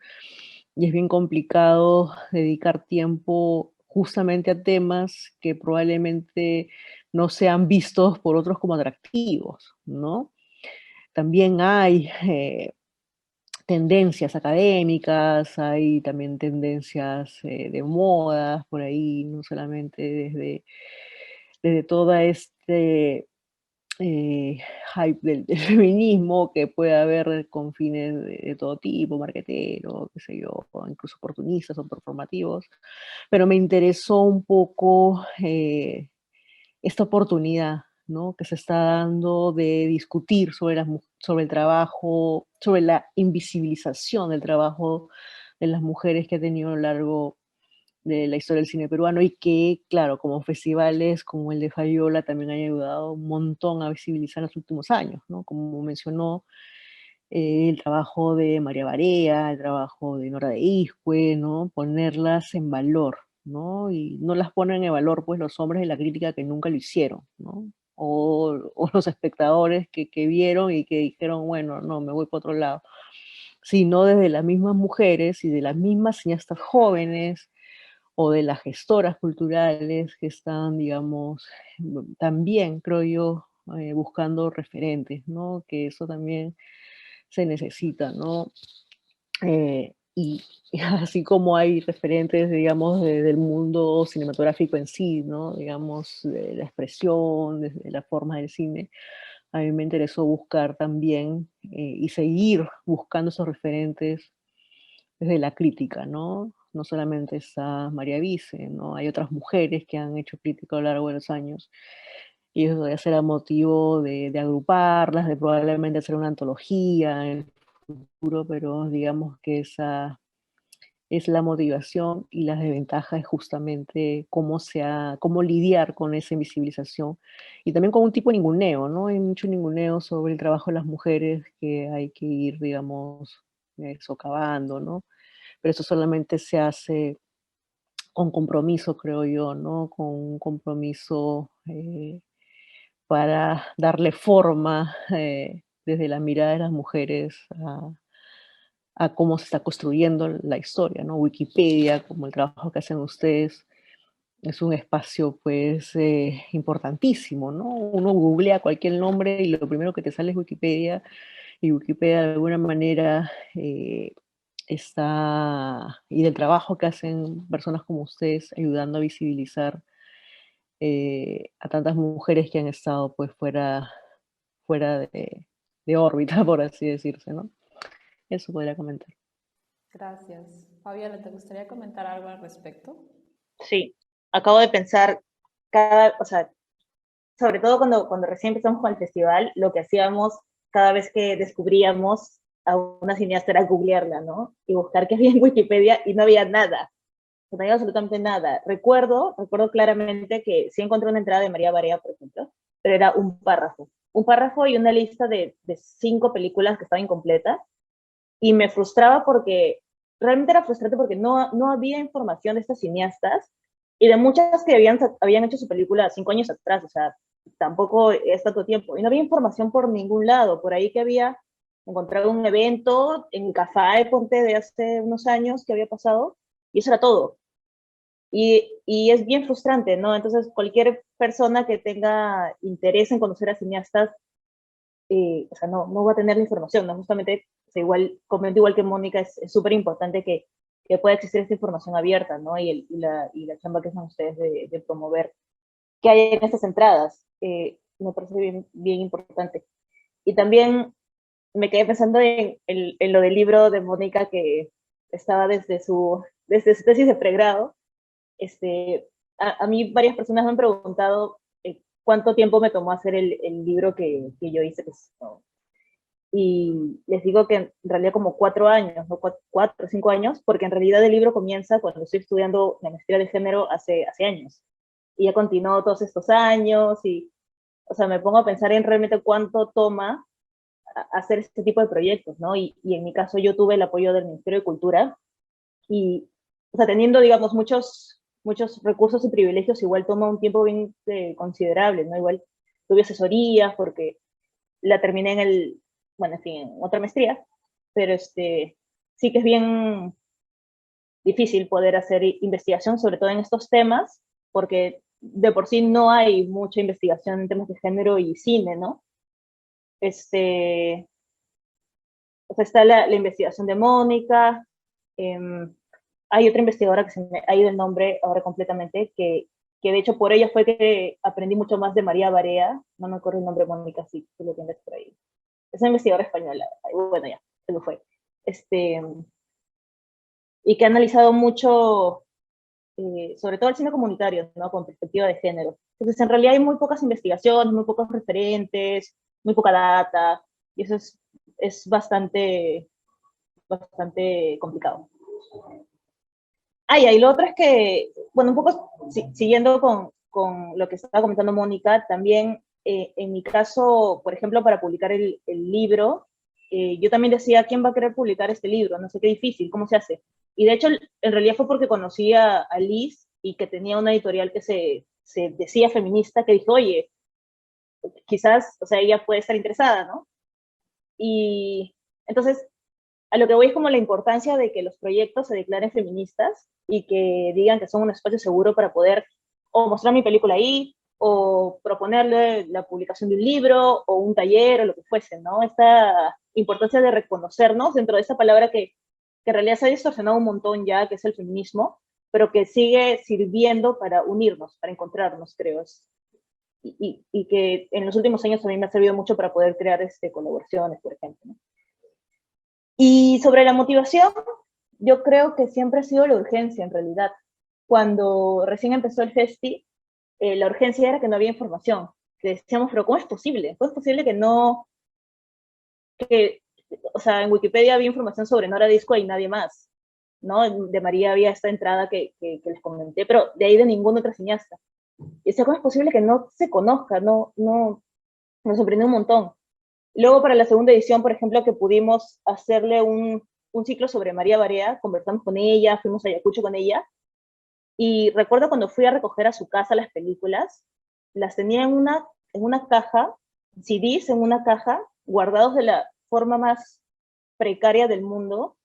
Y es bien complicado dedicar tiempo justamente a temas que probablemente no sean vistos por otros como atractivos, ¿no? También hay tendencias académicas, hay también tendencias de modas por ahí, no solamente desde toda este hype del feminismo que puede haber con fines de todo tipo, marquetero, qué sé yo, o incluso oportunistas o performativos, pero me interesó un poco esta oportunidad, ¿no? Que se está dando de discutir sobre, sobre el trabajo, sobre la invisibilización del trabajo de las mujeres que ha tenido a lo largo de la historia del cine peruano y que, claro, como festivales como el de Fayola también han ayudado un montón a visibilizar en los últimos años, ¿no? Como mencionó el trabajo de María Barea, el trabajo de Nora de Iscue, ¿no? Ponerlas en valor, ¿no? Y no las ponen en valor pues los hombres de la crítica que nunca lo hicieron, ¿no? O los espectadores que vieron y que dijeron, bueno, no, me voy para otro lado, sino desde las mismas mujeres y de las mismas cineastas jóvenes o de las gestoras culturales que están, digamos, también, creo yo, buscando referentes, ¿no? Que eso también se necesita, ¿no? Y así como hay referentes, digamos, del mundo cinematográfico en sí, ¿no? Digamos, de la expresión, de la forma del cine, a mí me interesó buscar también y seguir buscando esos referentes desde la crítica, ¿no? No solamente está María Vice, ¿no? Hay otras mujeres que han hecho crítica a lo largo de los años y eso ya será motivo de agruparlas, de probablemente hacer una antología en el futuro, pero digamos que es la motivación y la desventaja es justamente cómo lidiar con esa invisibilización y también con un tipo de ninguneo, ¿no? Hay mucho ninguneo sobre el trabajo de las mujeres que hay que ir, digamos, socavando, ¿no? Pero eso solamente se hace con compromiso, creo yo, ¿no? Con un compromiso para darle forma desde la mirada de las mujeres a cómo se está construyendo la historia, ¿no? Wikipedia, como el trabajo que hacen ustedes, es un espacio, pues, importantísimo, ¿no? Uno googlea cualquier nombre y lo primero que te sale es Wikipedia, y Wikipedia de alguna manera está, y del trabajo que hacen personas como ustedes, ayudando a visibilizar a tantas mujeres que han estado, pues, fuera de órbita, por así decirse, ¿no? Eso podría comentar. Gracias. Fabiola, ¿te gustaría comentar algo al respecto? Sí, acabo de pensar, o sea, sobre todo cuando recién empezamos con el festival, lo que hacíamos cada vez que descubríamos a una cineasta era googlearla, ¿no? Y buscar qué había en Wikipedia y no había nada, no había absolutamente nada. Recuerdo claramente que sí encontré una entrada de María Barea, por ejemplo, pero era un párrafo y una lista de 5 películas que estaba incompleta, y me frustraba porque, realmente era frustrante porque no había información de estas cineastas y de muchas que habían hecho su película 5 años atrás, o sea, tampoco es tanto tiempo, y no había información por ningún lado, por ahí que había encontrado un evento en Café Ponte de hace unos años que había pasado, y eso era todo. Y es bien frustrante, ¿no? Entonces, cualquier persona que tenga interés en conocer a cineastas, o sea, no va a tener la información, ¿no? Justamente, o sea, comento igual que Mónica, es súper importante que pueda existir esta información abierta, ¿no? Y la chamba que hacen ustedes de promover qué hay en estas entradas, me parece bien importante. Y también me quedé pensando en lo del libro de Mónica que estaba desde su tesis de pregrado. A mí varias personas me han preguntado cuánto tiempo me tomó hacer el libro que yo hice, pues, ¿no? Y les digo que en realidad como 4 años, ¿no? 4 o 5 años, porque en realidad el libro comienza cuando estoy estudiando la maestría de género hace años. Y ya continuó todos estos años y, o sea, me pongo a pensar en realmente cuánto toma hacer este tipo de proyectos, ¿no? Y en mi caso yo tuve el apoyo del Ministerio de Cultura y, o sea, teniendo, digamos, muchos recursos y privilegios, igual toma un tiempo bien considerable, ¿no? Igual tuve asesorías porque la terminé bueno, en fin, en otra maestría, pero sí que es bien difícil poder hacer investigación, sobre todo en estos temas, porque de por sí no hay mucha investigación en temas de género y cine, ¿no? O sea, está la investigación de Mónica, hay otra investigadora que se me ha ido el nombre ahora completamente, que de hecho por ella fue que aprendí mucho más de María Barea, no me acuerdo el nombre, Mónica, si tú lo tienes por ahí. Es una investigadora española, bueno, ya, se lo fue. Y que ha analizado mucho, sobre todo el cine comunitario, ¿no? Con perspectiva de género. Entonces, en realidad hay muy pocas investigaciones, muy pocos referentes, muy poca data, y eso es bastante complicado. Y lo otro es que, bueno, un poco siguiendo con lo que estaba comentando Mónica, también en mi caso, por ejemplo, para publicar el libro, yo también decía, ¿quién va a querer publicar este libro? No sé, qué difícil, ¿cómo se hace? Y de hecho, en realidad fue porque conocí a Liz y que tenía una editorial que se decía feminista, que dijo, oye, quizás, o sea, ella puede estar interesada, ¿no? Y entonces, a lo que voy es como la importancia de que los proyectos se declaren feministas y que digan que son un espacio seguro para poder o mostrar mi película ahí, o proponerle la publicación de un libro, o un taller, o lo que fuese, ¿no? Esta importancia de reconocernos dentro de esa palabra que en realidad se ha distorsionado un montón ya, que es el feminismo, pero que sigue sirviendo para unirnos, para encontrarnos, creo. Y que en los últimos años también me ha servido mucho para poder crear colaboraciones, por ejemplo, ¿no? Y sobre la motivación, yo creo que siempre ha sido la urgencia, en realidad. Cuando recién empezó el festi, la urgencia era que no había información. Que decíamos, pero ¿cómo es posible? ¿Cómo es posible que no, o sea, en Wikipedia había información sobre Nora Disco y nadie más? ¿no? De María había esta entrada que les comenté, pero de ahí de ninguna otra cineasta. Y decía, ¿cómo es posible que no se conozca? Me sorprendió un montón. Luego para la segunda edición, por ejemplo, que pudimos hacerle un ciclo sobre María Barea, conversamos con ella, fuimos a Ayacucho con ella, y recuerdo cuando fui a recoger a su casa las películas, las tenía en una caja, CDs en una caja, guardados de la forma más precaria del mundo.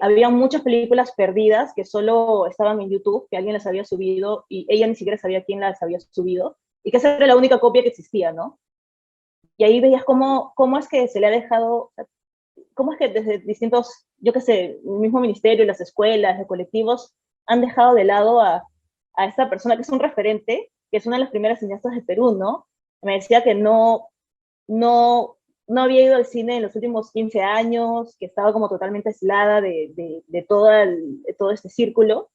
Había muchas películas perdidas que solo estaban en YouTube, que alguien las había subido, y ella ni siquiera sabía quién las había subido, y que esa era la única copia que existía, ¿no? Y ahí veías cómo es que se le ha dejado, cómo es que desde distintos, yo qué sé, el mismo ministerio, las escuelas, los colectivos, han dejado de lado a esta persona que es un referente, que es una de las primeras cineastas de Perú, ¿no? Me decía que no había ido al cine en los últimos 15 años, que estaba como totalmente aislada de todo este círculo.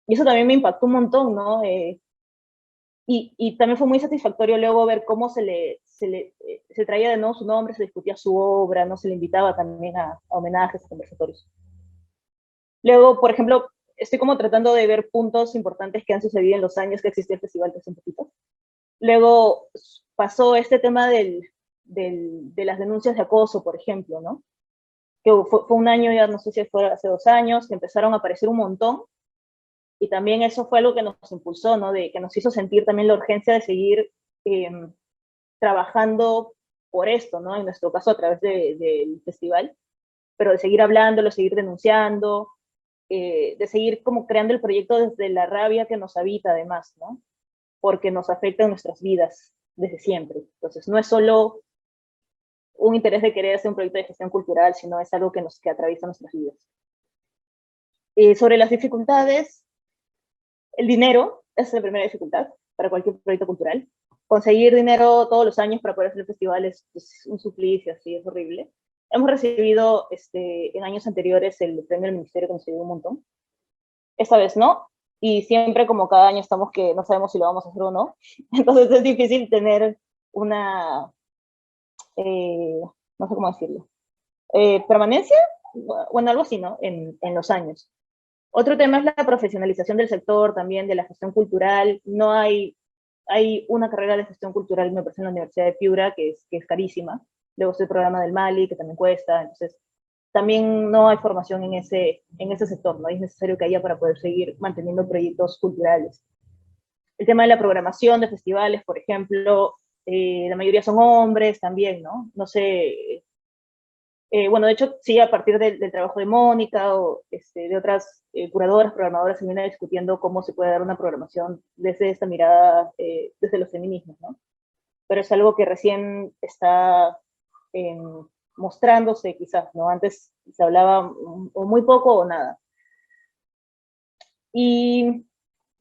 Y eso también me impactó un montón, ¿no? Y también fue muy satisfactorio luego ver cómo se traía de nuevo su nombre, se discutía su obra, ¿no? Se le invitaba también a homenajes, a conversatorios. Luego, por ejemplo, estoy como tratando de ver puntos importantes que han sucedido en los años que existió el festival, que es un poquito. Luego pasó este tema de las denuncias de acoso, por ejemplo, ¿no? Que fue un año, ya no sé si fue hace 2 años, que empezaron a aparecer un montón, y también eso fue algo que nos impulsó, ¿no? Que nos hizo sentir también la urgencia de seguir trabajando por esto, ¿no? En nuestro caso a través del festival, pero de seguir hablándolo, seguir denunciando, de seguir como creando el proyecto desde la rabia que nos habita además, ¿no? Porque nos afecta en nuestras vidas desde siempre. Entonces, no es solo un interés de querer hacer un proyecto de gestión cultural, sino es algo que atraviesa nuestras vidas. Sobre las dificultades, el dinero es la primera dificultad para cualquier proyecto cultural. Conseguir dinero todos los años para poder hacer el festival es un suplicio, así, es horrible. Hemos recibido en años anteriores el premio del ministerio, que nos ayudó un montón. Esta vez no, y siempre como cada año estamos que no sabemos si lo vamos a hacer o no. Entonces es difícil tener una, no sé cómo decirlo, permanencia, bueno, algo así, ¿no? En los años. Otro tema es la profesionalización del sector, también de la gestión cultural. No hay una carrera de gestión cultural, me parece, en la Universidad de Piura, que es carísima. Luego está el programa del Mali, que también cuesta. Entonces, también no hay formación en ese sector, ¿no? Es necesario que haya para poder seguir manteniendo proyectos culturales. El tema de la programación de festivales, por ejemplo, la mayoría son hombres también, ¿no? No sé, bueno, de hecho, sí, a partir del trabajo de Mónica o de otras curadoras, programadoras, se viene discutiendo cómo se puede dar una programación desde esta mirada, desde los feminismos, ¿no? Pero es algo que recién está mostrándose, quizás, ¿no? Antes se hablaba o muy poco o nada. Y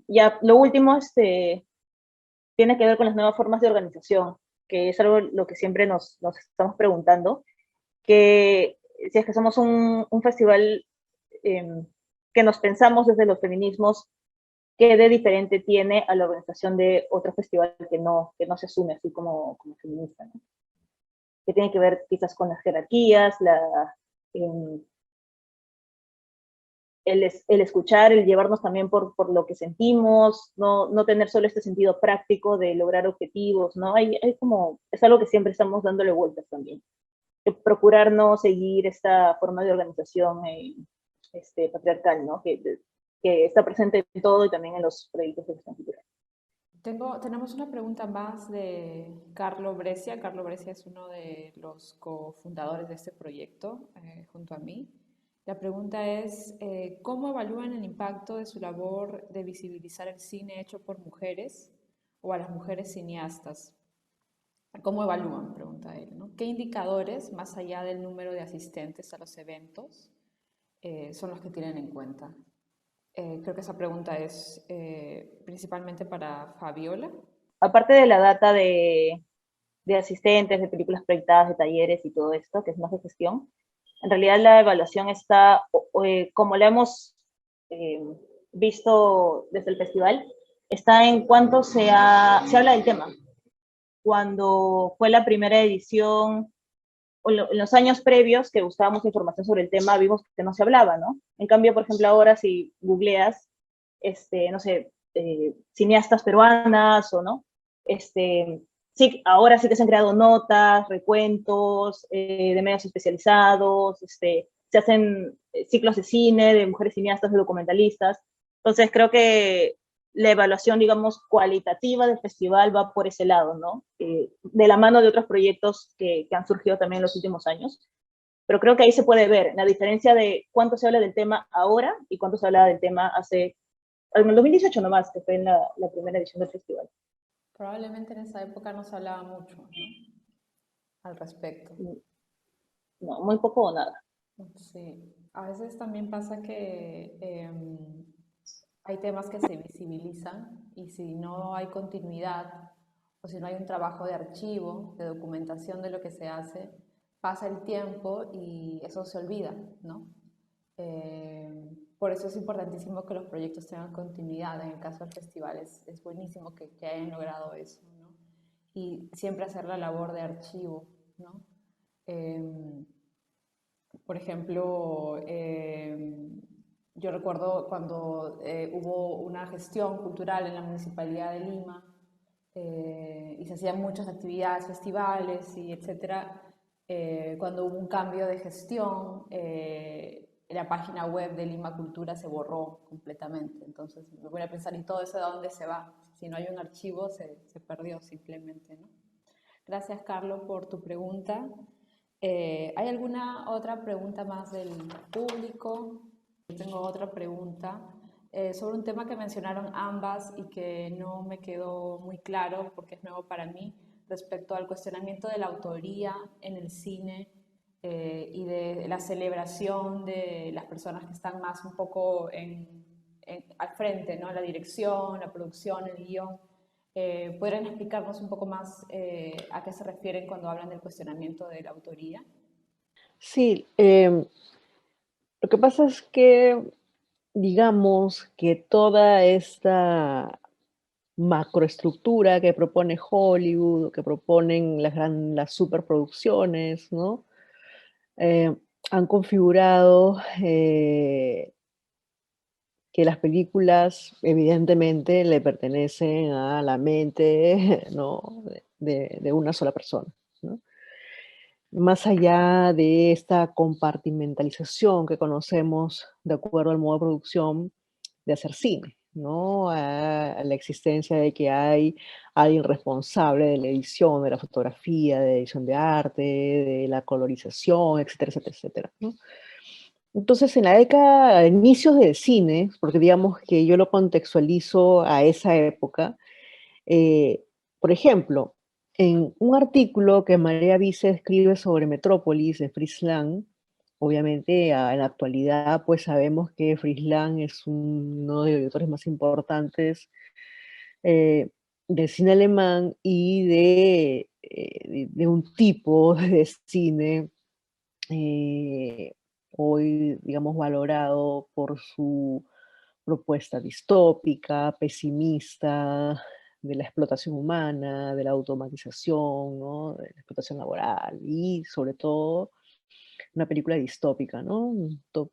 ya, lo último tiene que ver con las nuevas formas de organización, que es algo lo que siempre nos estamos preguntando, que si es que somos un festival que nos pensamos desde los feminismos, ¿qué de diferente tiene a la organización de otro festival que no se asume así como feminista, ¿no? Que tiene que ver quizás con las jerarquías, el escuchar, el llevarnos también por lo que sentimos, no tener solo este sentido práctico de lograr objetivos, ¿no? Es algo que siempre estamos dándole vueltas también. Procurar no seguir esta forma de organización patriarcal, ¿no? Que está presente en todo y también en los proyectos de gestión cultural. Tenemos una pregunta más de Carlo Brescia. Carlo Brescia es uno de los cofundadores de este proyecto, junto a mí. La pregunta es, ¿cómo evalúan el impacto de su labor de visibilizar el cine hecho por mujeres o a las mujeres cineastas? ¿Cómo evalúan? Pregunta él, ¿no? ¿Qué indicadores, más allá del número de asistentes a los eventos, son los que tienen en cuenta? Creo que esa pregunta es principalmente para Fabiola. Aparte de la data de asistentes, de películas proyectadas, de talleres y todo esto, que es más de gestión, en realidad la evaluación está, como la hemos visto desde el festival, está en cuánto se habla del tema. Cuando fue la primera edición, en los años previos que buscábamos información sobre el tema, vimos que no se hablaba, ¿no? En cambio, por ejemplo, ahora si googleas, no sé, cineastas peruanas o no, sí, ahora sí que se han creado notas, recuentos de medios especializados, se hacen ciclos de cine de mujeres cineastas, de documentalistas. Entonces creo que la evaluación, digamos, cualitativa del festival va por ese lado, ¿no? De la mano de otros proyectos que han surgido también en los últimos años. Pero creo que ahí se puede ver la diferencia de cuánto se habla del tema ahora y cuánto se habla del tema hace, en el 2018 nomás, que fue en la primera edición del festival. Probablemente en esa época no se hablaba mucho, ¿no? Al respecto. No, muy poco o nada. Sí, a veces también pasa que hay temas que se visibilizan y si no hay continuidad o si no hay un trabajo de archivo, de documentación de lo que se hace, pasa el tiempo y eso se olvida, ¿no? Por eso es importantísimo que los proyectos tengan continuidad. En el caso del festival es buenísimo que hayan logrado eso, ¿no? Y siempre hacer la labor de archivo, ¿no? Por ejemplo, yo recuerdo cuando hubo una gestión cultural en la Municipalidad de Lima y se hacían muchas actividades, festivales y etcétera. Cuando hubo un cambio de gestión, la página web de Lima Cultura se borró completamente. Entonces me voy a pensar, ¿y todo eso de dónde se va? Si no hay un archivo, se perdió simplemente, ¿no? Gracias, Carlos, por tu pregunta. ¿Hay alguna otra pregunta más del público? Yo tengo otra pregunta sobre un tema que mencionaron ambas y que no me quedó muy claro porque es nuevo para mí, respecto al cuestionamiento de la autoría en el cine y de la celebración de las personas que están más un poco al frente, ¿no? La dirección, la producción, el guión. ¿Podrían explicarnos un poco más a qué se refieren cuando hablan del cuestionamiento de la autoría? Sí, lo que pasa es que, digamos, que toda esta macroestructura que propone Hollywood, que proponen las superproducciones, ¿no? Han configurado que las películas evidentemente le pertenecen a la mente, ¿no? de una sola persona, ¿no? Más allá de esta compartimentalización que conocemos de acuerdo al modo de producción de hacer cine, ¿no? A la existencia de que hay alguien responsable de la edición, de la fotografía, de edición de arte, de la colorización, etcétera, etcétera, etcétera, ¿no? Entonces, en la década, a inicios del cine, porque digamos que yo lo contextualizo a esa época, eh, por ejemplo, en un artículo que María Vice escribe sobre Metrópolis de Fritz Lang, obviamente en la actualidad pues sabemos que Fritz Lang es uno de los directores más importantes eh, del cine alemán y de un tipo de cine eh, hoy, digamos, valorado por su propuesta distópica, pesimista, de la explotación humana, de la automatización, ¿no? De la explotación laboral y sobre todo una película distópica, ¿no? Por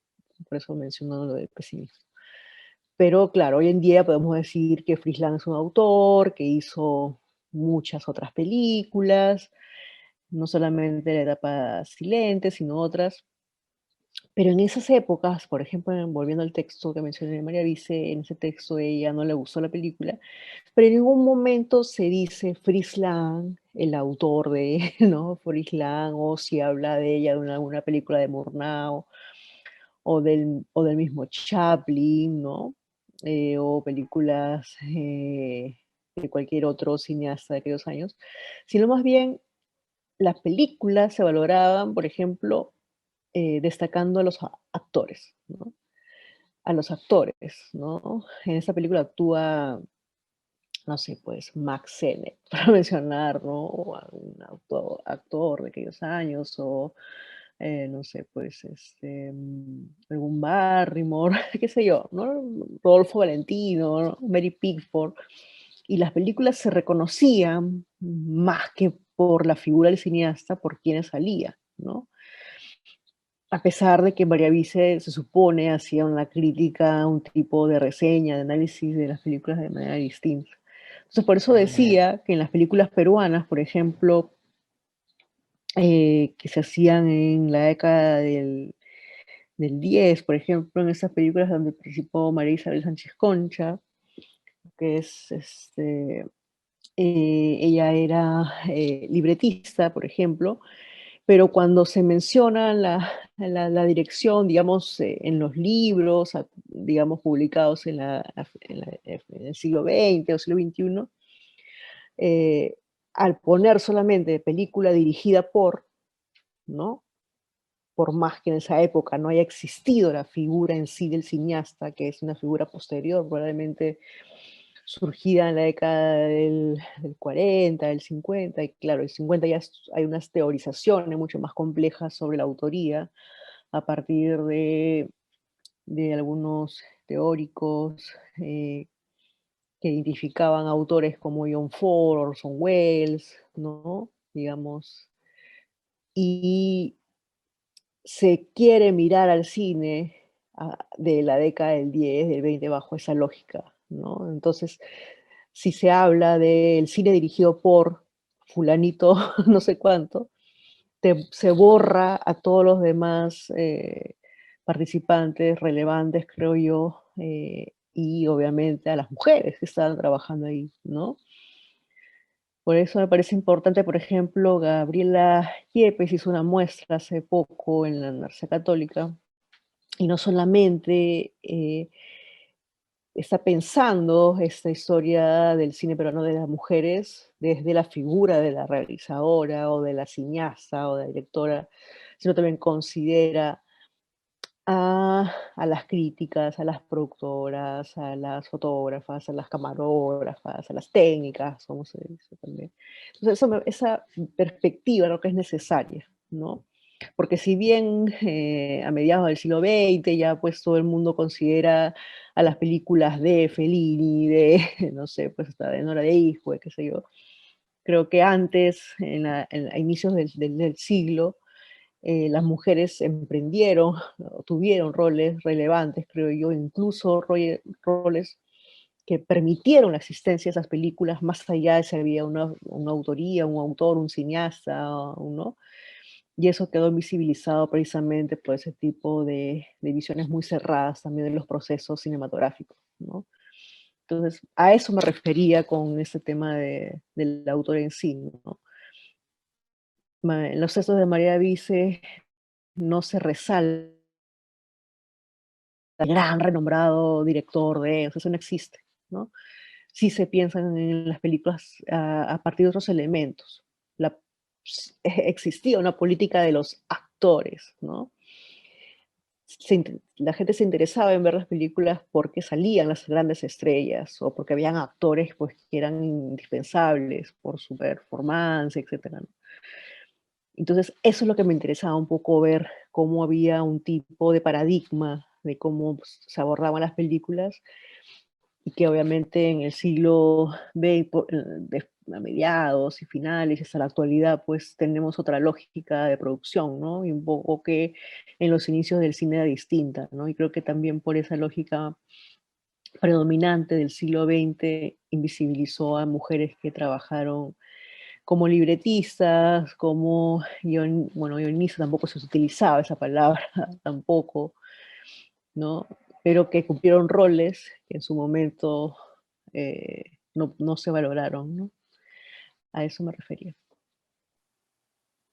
eso menciono lo del pesimismo. Pero claro, hoy en día podemos decir que Fritz Lang es un autor que hizo muchas otras películas, no solamente la etapa silente, sino otras. Pero en esas épocas, por ejemplo, volviendo al texto que mencioné de María Vice, en ese texto ella no le gustó la película, pero en ningún momento se dice Fritz Lang, el autor de, ¿no? Fritz Lang, o si habla de ella de alguna película de Murnau, o del mismo Chaplin, ¿no? O películas de cualquier otro cineasta de aquellos años, sino más bien las películas se valoraban, por ejemplo, destacando a los actores, ¿no? A los actores, ¿no? En esta película actúa, no sé, pues Max Sennett, para mencionar, ¿no? O algún actor de aquellos años, o no sé, pues algún Barrymore, qué sé yo, ¿no? Rodolfo Valentino, ¿no? Mary Pickford. Y las películas se reconocían más que por la figura del cineasta, por quienes salía, ¿no? A pesar de que María Vice se supone hacía una crítica, un tipo de reseña, de análisis de las películas de manera distinta. Entonces, por eso decía que en las películas peruanas, por ejemplo, que se hacían en la década del 10, por ejemplo, en esas películas donde participó María Isabel Sánchez Concha, que es, ella era libretista, por ejemplo, pero cuando se menciona la dirección, digamos, en los libros, digamos, publicados en el siglo XX o siglo XXI, al poner solamente película dirigida por, ¿no? Por más que en esa época no haya existido la figura en sí del cineasta, que es una figura posterior, probablemente surgida en la década del 40, del 50, y claro, el 50 ya hay unas teorizaciones mucho más complejas sobre la autoría, a partir de algunos teóricos que identificaban autores como John Ford, Orson Welles, ¿no? Digamos, y se quiere mirar al cine de la década del 10, del 20, bajo esa lógica, ¿no? Entonces, si se habla del cine dirigido por fulanito, no sé cuánto, se borra a todos los demás participantes relevantes, creo yo, y obviamente a las mujeres que estaban trabajando ahí, ¿no? Por eso me parece importante, por ejemplo, Gabriela Yepes hizo una muestra hace poco en la Universidad Católica, y no solamente está pensando esta historia del cine peruano de las mujeres desde la figura de la realizadora o de la cineasta o de la directora, sino también considera a las críticas, a las productoras, a las fotógrafas, a las camarógrafas, a las técnicas, como se dice también. Entonces, esa perspectiva creo que es necesaria, ¿no? Porque si bien a mediados del siglo XX ya pues todo el mundo considera a las películas de Fellini, de, no sé, pues hasta de Nora Eastwood, qué sé yo, creo que antes, a inicios del siglo, las mujeres emprendieron, tuvieron roles relevantes, creo yo, incluso roles que permitieron la existencia de esas películas, más allá de si había una autoría, un autor, un cineasta, ¿no? Y eso quedó invisibilizado precisamente por ese tipo de visiones muy cerradas también de los procesos cinematográficos, ¿no? Entonces, a eso me refería con este tema del autor en sí, ¿no? En los textos de María Vice no se resalta el gran renombrado director de, o sea, eso no existe, ¿no? Sí se piensan en las películas a partir de otros elementos. Existía una política de los actores, ¿no? La gente se interesaba en ver las películas porque salían las grandes estrellas o porque habían actores pues, que eran indispensables por su performance, etc. ¿no? Entonces, eso es lo que me interesaba un poco ver, cómo había un tipo de paradigma de cómo se abordaban las películas y que obviamente en el siglo XX, a mediados y finales, hasta la actualidad, pues tenemos otra lógica de producción, ¿no? Y un poco que en los inicios del cine era distinta, ¿no? Y creo que también por esa lógica predominante del siglo XX invisibilizó a mujeres que trabajaron como libretistas, como bueno, guionista tampoco se utilizaba esa palabra, tampoco, ¿no? Pero que cumplieron roles que en su momento no se valoraron, ¿no? A eso me refería.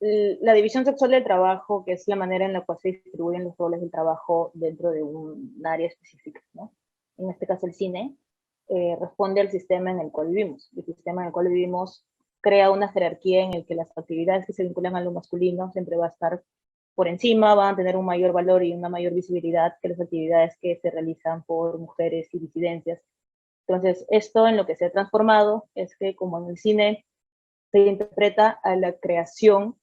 La división sexual del trabajo, que es la manera en la cual se distribuyen los roles del trabajo dentro de un área específica, ¿no? En este caso el cine, responde al sistema en el cual vivimos. El sistema en el cual vivimos crea una jerarquía en el que las actividades que se vinculan a lo masculino siempre va a estar por encima, van a tener un mayor valor y una mayor visibilidad que las actividades que se realizan por mujeres y disidencias. Entonces, esto en lo que se ha transformado es que como en el cine se interpreta a la creación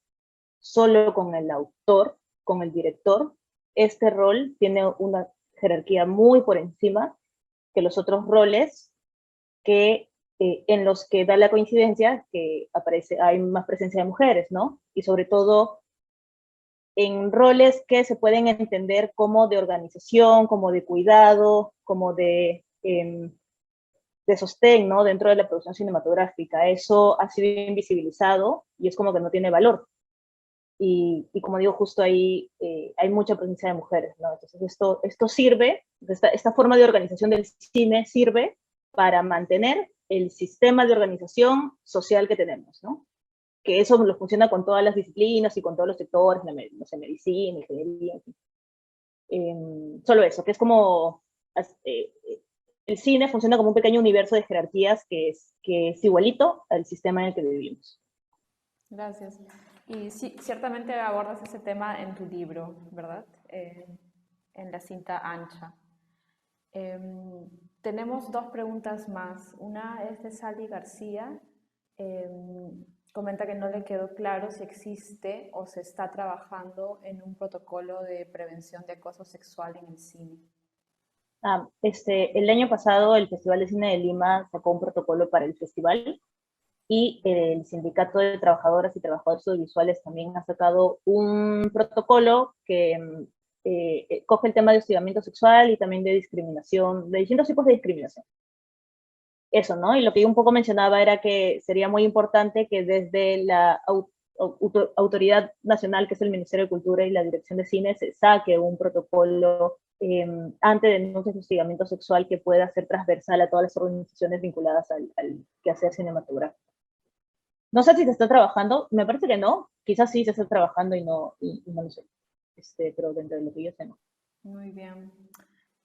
solo con el autor, con el director, este rol tiene una jerarquía muy por encima que los otros roles que, en los que da la coincidencia que hay más presencia de mujeres, ¿no? Y sobre todo en roles que se pueden entender como de organización, como de cuidado, como de sostén, ¿no? Dentro de la producción cinematográfica. Eso ha sido invisibilizado y es como que no tiene valor. Y como digo, justo ahí hay mucha presencia de mujeres, ¿no? Entonces esto sirve, esta forma de organización del cine sirve para mantener el sistema de organización social que tenemos, ¿no? Que eso lo funciona con todas las disciplinas y con todos los sectores, no sé, medicina, ingeniería, en fin. Solo eso, que es como eh, el cine funciona como un pequeño universo de jerarquías que es igualito al sistema en el que vivimos. Gracias. Y sí, ciertamente abordas ese tema en tu libro, ¿verdad? En la cinta ancha. Tenemos dos preguntas más. Una es de Sally García. Comenta que no le quedó claro si existe o se está trabajando en un protocolo de prevención de acoso sexual en el cine. El año pasado el Festival de Cine de Lima sacó un protocolo para el festival y el Sindicato de Trabajadoras y Trabajadores Audiovisuales también ha sacado un protocolo que coge el tema de hostigamiento sexual y también de discriminación, de distintos tipos de discriminación. Eso, ¿no? Y lo que yo un poco mencionaba era que sería muy importante que desde la autoridad nacional, que es el Ministerio de Cultura y la Dirección de Cine, se saque un protocolo ante denuncias de hostigamiento sexual que pueda ser transversal a todas las organizaciones vinculadas al quehacer cinematográfico. No sé si se está trabajando, me parece que no, quizás sí se está trabajando y no lo sé, pero dentro de lo que yo sé no. Muy bien.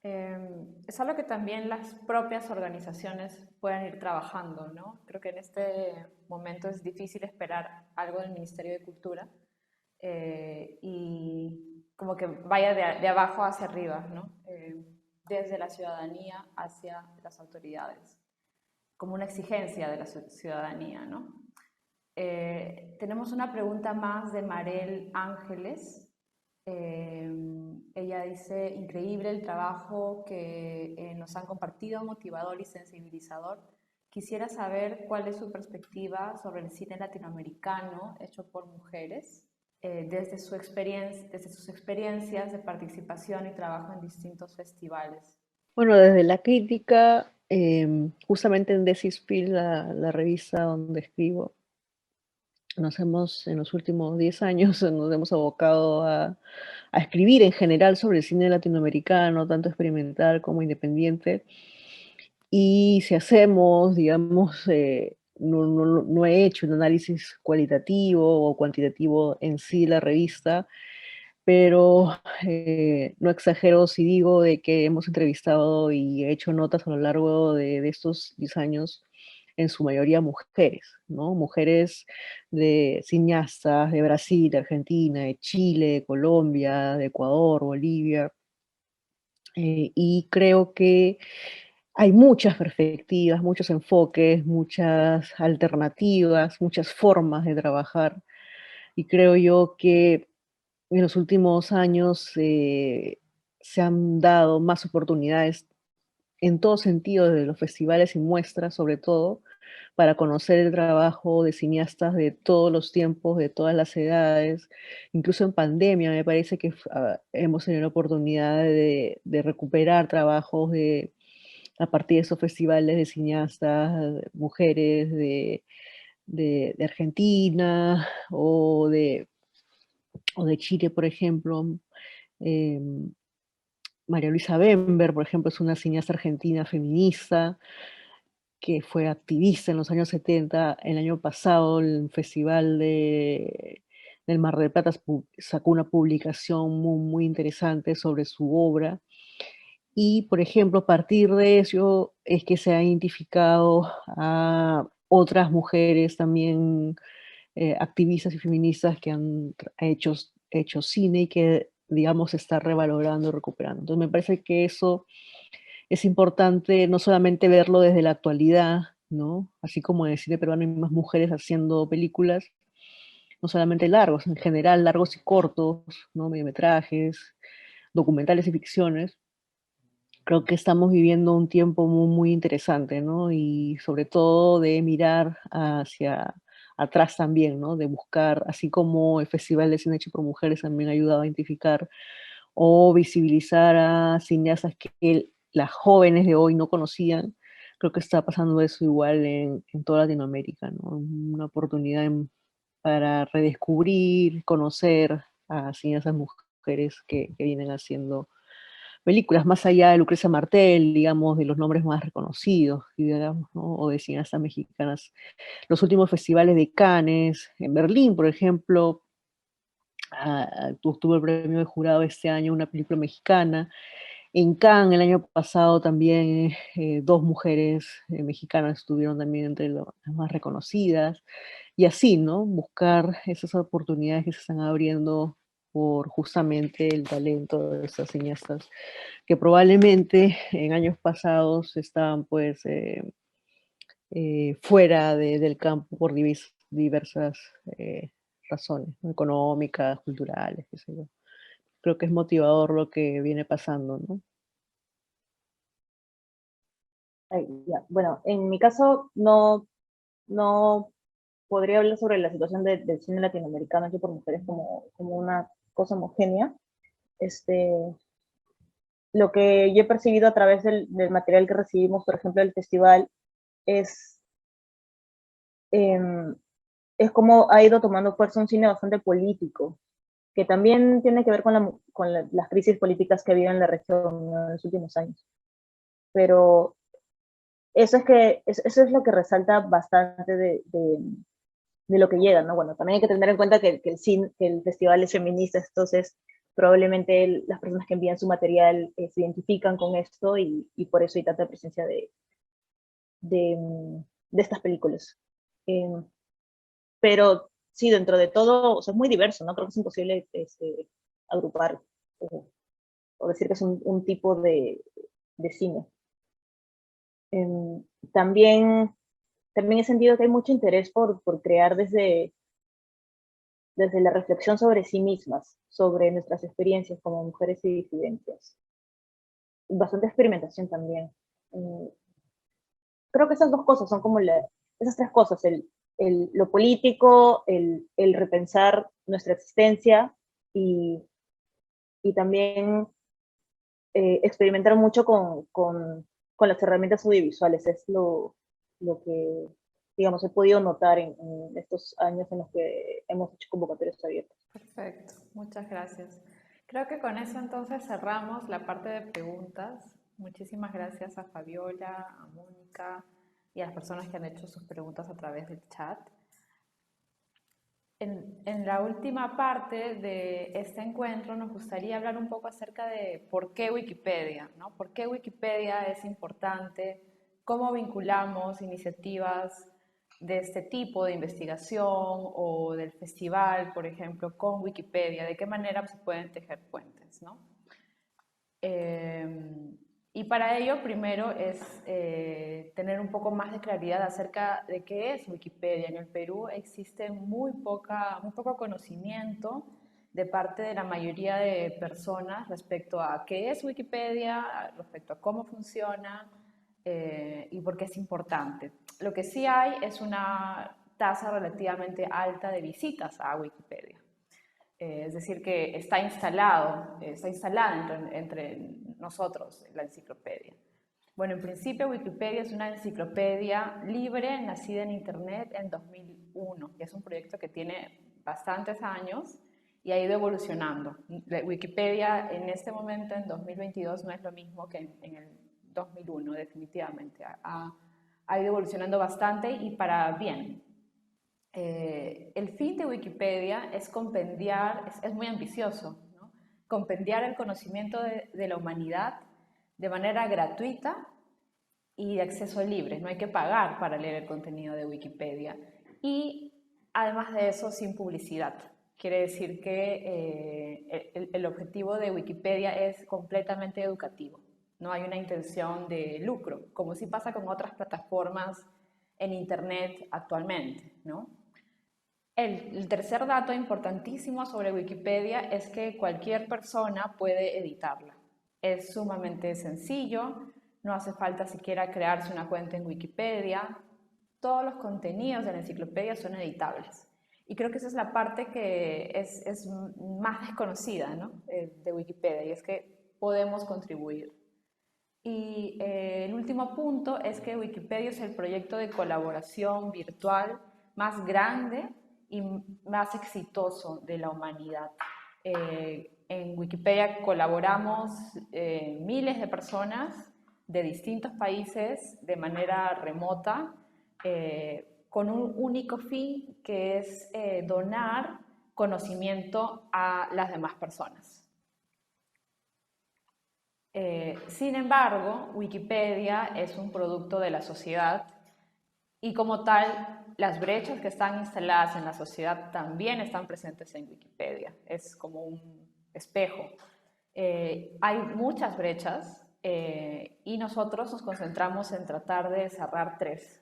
Es algo que también las propias organizaciones pueden ir trabajando, ¿no? Creo que en este momento es difícil esperar algo del Ministerio de Cultura y como que vaya de abajo hacia arriba, ¿no? Desde la ciudadanía hacia las autoridades, como una exigencia de la ciudadanía, ¿no? Tenemos una pregunta más de Marel Ángeles. Ella dice, increíble el trabajo que nos han compartido, motivador y sensibilizador. Quisiera saber cuál es su perspectiva sobre el cine latinoamericano hecho por mujeres, desde sus experiencias de participación y trabajo en distintos festivales. Bueno, desde la crítica, justamente en Desispil, la revista donde escribo, en los últimos 10 años nos hemos abocado a escribir en general sobre el cine latinoamericano, tanto experimental como independiente. Y si hacemos, digamos, no he hecho un análisis cualitativo o cuantitativo en sí la revista, pero no exagero si digo de que hemos entrevistado y hecho notas a lo largo de estos 10 años, en su mayoría mujeres, ¿no? Mujeres de cineastas de Brasil, de Argentina, de Chile, de Colombia, de Ecuador, Bolivia, y creo que hay muchas perspectivas, muchos enfoques, muchas alternativas, muchas formas de trabajar, y creo yo que en los últimos años se han dado más oportunidades en todo sentido, desde los festivales y muestras, sobre todo, para conocer el trabajo de cineastas de todos los tiempos, de todas las edades. Incluso en pandemia me parece que hemos tenido la oportunidad de recuperar trabajos a partir de esos festivales de cineastas, mujeres de Argentina o de Chile, por ejemplo. em, María Luisa Bember, por ejemplo, es una cineasta argentina feminista que fue activista en los años 70. El año pasado el Festival del Mar del Plata sacó una publicación muy, muy interesante sobre su obra. Y, por ejemplo, a partir de eso es que se ha identificado a otras mujeres también activistas y feministas que han hecho cine y que, digamos, se está revalorando, recuperando. Entonces, me parece que eso es importante no solamente verlo desde la actualidad, ¿no? Así como en el cine peruano hay más mujeres haciendo películas, no solamente largos, en general largos y cortos, ¿no? Mediometrajes, documentales y ficciones. Creo que estamos viviendo un tiempo muy, muy interesante, ¿no? Y sobre todo de mirar atrás también, ¿no? De buscar, así como el Festival de Cine hecho por mujeres también ha ayudado a identificar o visibilizar a cineastas que las jóvenes de hoy no conocían. Creo que está pasando eso igual en toda Latinoamérica, ¿no? Una oportunidad para redescubrir, conocer a cineastas mujeres que vienen haciendo películas más allá de Lucrecia Martel, digamos, de los nombres más reconocidos, digamos, ¿no? O de cineastas mexicanas. Los últimos festivales de Cannes, en Berlín, por ejemplo, tuvo el premio de jurado este año una película mexicana. En Cannes el año pasado también dos mujeres mexicanas estuvieron también entre las más reconocidas. Y así, ¿no? Buscar esas oportunidades que se están abriendo por justamente el talento de estas cineastas que probablemente en años pasados estaban pues fuera del campo por diversas razones, ¿no? Económicas, culturales, qué sé yo. Creo que es motivador lo que viene pasando, ¿no? Ay, ya. Bueno, en mi caso no podría hablar sobre la situación del cine latinoamericano hecho por mujeres como una cosa homogénea. Este, lo que yo he percibido a través del material que recibimos, por ejemplo, del festival, es, em, es como ha ido tomando fuerza un cine bastante político, que también tiene que ver con las crisis políticas que ha habido en la región, ¿no? En los últimos años. Pero eso es lo que resalta bastante de lo que llega, ¿no? Bueno, también hay que tener en cuenta que el festival es feminista, entonces probablemente las personas que envían su material se identifican con esto y por eso hay tanta presencia de estas películas. Eh, pero sí, dentro de todo, o sea, es muy diverso, ¿no? Creo que es imposible agrupar o decir que es un tipo de cine. Eh, también, también he sentido que hay mucho interés por crear desde la reflexión sobre sí mismas, sobre nuestras experiencias como mujeres y disidencias. Bastante experimentación también. Creo que esas dos cosas son como esas tres cosas, lo político, el repensar nuestra existencia y, y también experimentar mucho con las herramientas audiovisuales. Es lo que, digamos, he podido notar en estos años en los que hemos hecho convocatorias abiertas. Perfecto, muchas gracias. Creo que con eso entonces cerramos la parte de preguntas. Muchísimas gracias a Fabiola, a Mónica y a las personas que han hecho sus preguntas a través del chat. En la última parte de este encuentro nos gustaría hablar un poco acerca de por qué Wikipedia, ¿no? ¿Por qué Wikipedia es importante? ¿Cómo vinculamos iniciativas de este tipo de investigación o del festival, por ejemplo, con Wikipedia? ¿De qué manera se pueden tejer puentes, ¿no? Y para ello, primero es tener un poco más de claridad acerca de qué es Wikipedia. En el Perú existe muy poco conocimiento de parte de la mayoría de personas respecto a qué es Wikipedia, respecto a cómo funciona y por qué es importante. Lo que sí hay es una tasa relativamente alta de visitas a Wikipedia. Es decir, que está instalada entre nosotros la enciclopedia. Bueno, en principio Wikipedia es una enciclopedia libre, nacida en Internet en 2001, y es un proyecto que tiene bastantes años y ha ido evolucionando. Wikipedia en este momento, en 2022, no es lo mismo que en el 2001, definitivamente. Ha ido evolucionando bastante y para bien. El fin de Wikipedia es compendiar, es muy ambicioso, ¿no? Compendiar el conocimiento de la humanidad de manera gratuita y de acceso libre. No hay que pagar para leer el contenido de Wikipedia. Y además de eso, sin publicidad. Quiere decir que el objetivo de Wikipedia es completamente educativo. No hay una intención de lucro, como sí pasa con otras plataformas en Internet actualmente, ¿no? El tercer dato importantísimo sobre Wikipedia es que cualquier persona puede editarla. Es sumamente sencillo, no hace falta siquiera crearse una cuenta en Wikipedia. todos los contenidos de la enciclopedia son editables. Y creo que esa es la parte que es más desconocida, ¿no? De Wikipedia, y es que podemos contribuir. Y el último punto es que Wikipedia es el proyecto de colaboración virtual más grande y más exitoso de la humanidad. En Wikipedia colaboramos miles de personas de distintos países de manera remota, con un único fin, que es donar conocimiento a las demás personas. Sin embargo, Wikipedia es un producto de la sociedad y como tal, las brechas que están instaladas en la sociedad también están presentes en Wikipedia. Es como un espejo. Hay muchas brechas y nosotros nos concentramos en tratar de cerrar tres.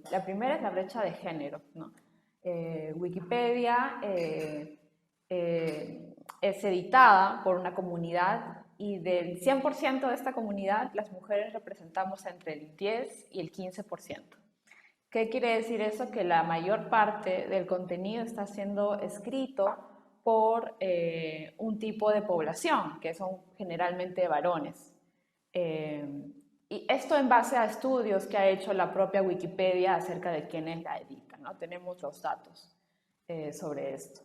La primera es la brecha de género, ¿no? Wikipedia es editada por una comunidad y del 100% de esta comunidad, las mujeres representamos entre el 10 y el 15%. ¿Qué quiere decir eso? Que la mayor parte del contenido está siendo escrito por un tipo de población, que son generalmente varones. Y esto en base a estudios que ha hecho la propia Wikipedia acerca de quiénes la editan, ¿no? Tenemos los datos sobre esto.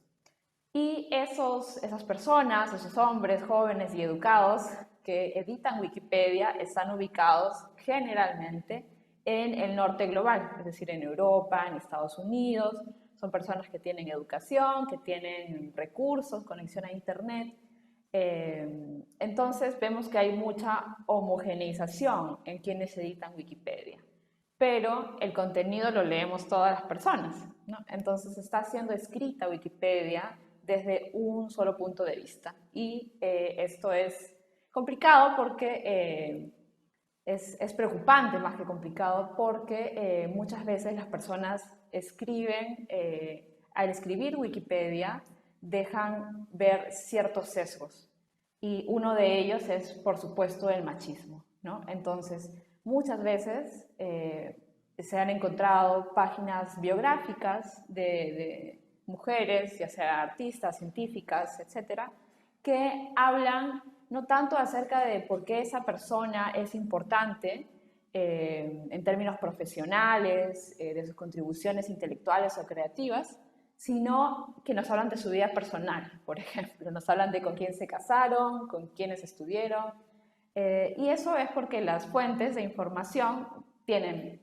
Y esas personas, esos hombres jóvenes y educados que editan Wikipedia están ubicados generalmente en el norte global, es decir, en Europa, en Estados Unidos. Son personas que tienen educación, que tienen recursos, conexión a Internet. Entonces vemos que hay mucha homogeneización en quienes editan Wikipedia, pero el contenido lo leemos todas las personas, ¿no? Entonces está siendo escrita Wikipedia desde un solo punto de vista, y esto es complicado porque es preocupante más que complicado, porque muchas veces las personas escriben, al escribir Wikipedia, dejan ver ciertos sesgos, y uno de ellos es, por supuesto, el machismo, ¿no? Entonces, muchas veces se han encontrado páginas biográficas de mujeres, ya sea artistas, científicas, etcétera, que hablan no tanto acerca de por qué esa persona es importante en términos profesionales, de sus contribuciones intelectuales o creativas, sino que nos hablan de su vida personal, por ejemplo. Nos hablan de con quién se casaron, con quiénes estuvieron, y eso es porque las fuentes de información tienen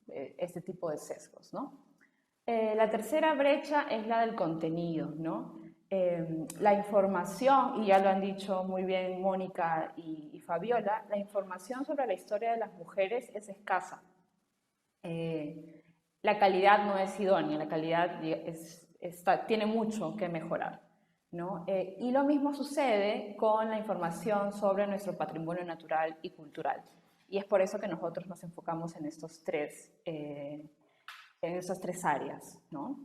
este tipo de sesgos, ¿no? La tercera brecha es la del contenido, ¿no? La información, y ya lo han dicho muy bien Mónica y Fabiola, la información sobre la historia de las mujeres es escasa. La calidad no es idónea, la calidad tiene mucho que mejorar, ¿no? Y lo mismo sucede con la información sobre nuestro patrimonio natural y cultural. Y es por eso que nosotros nos enfocamos en esas tres áreas, ¿no?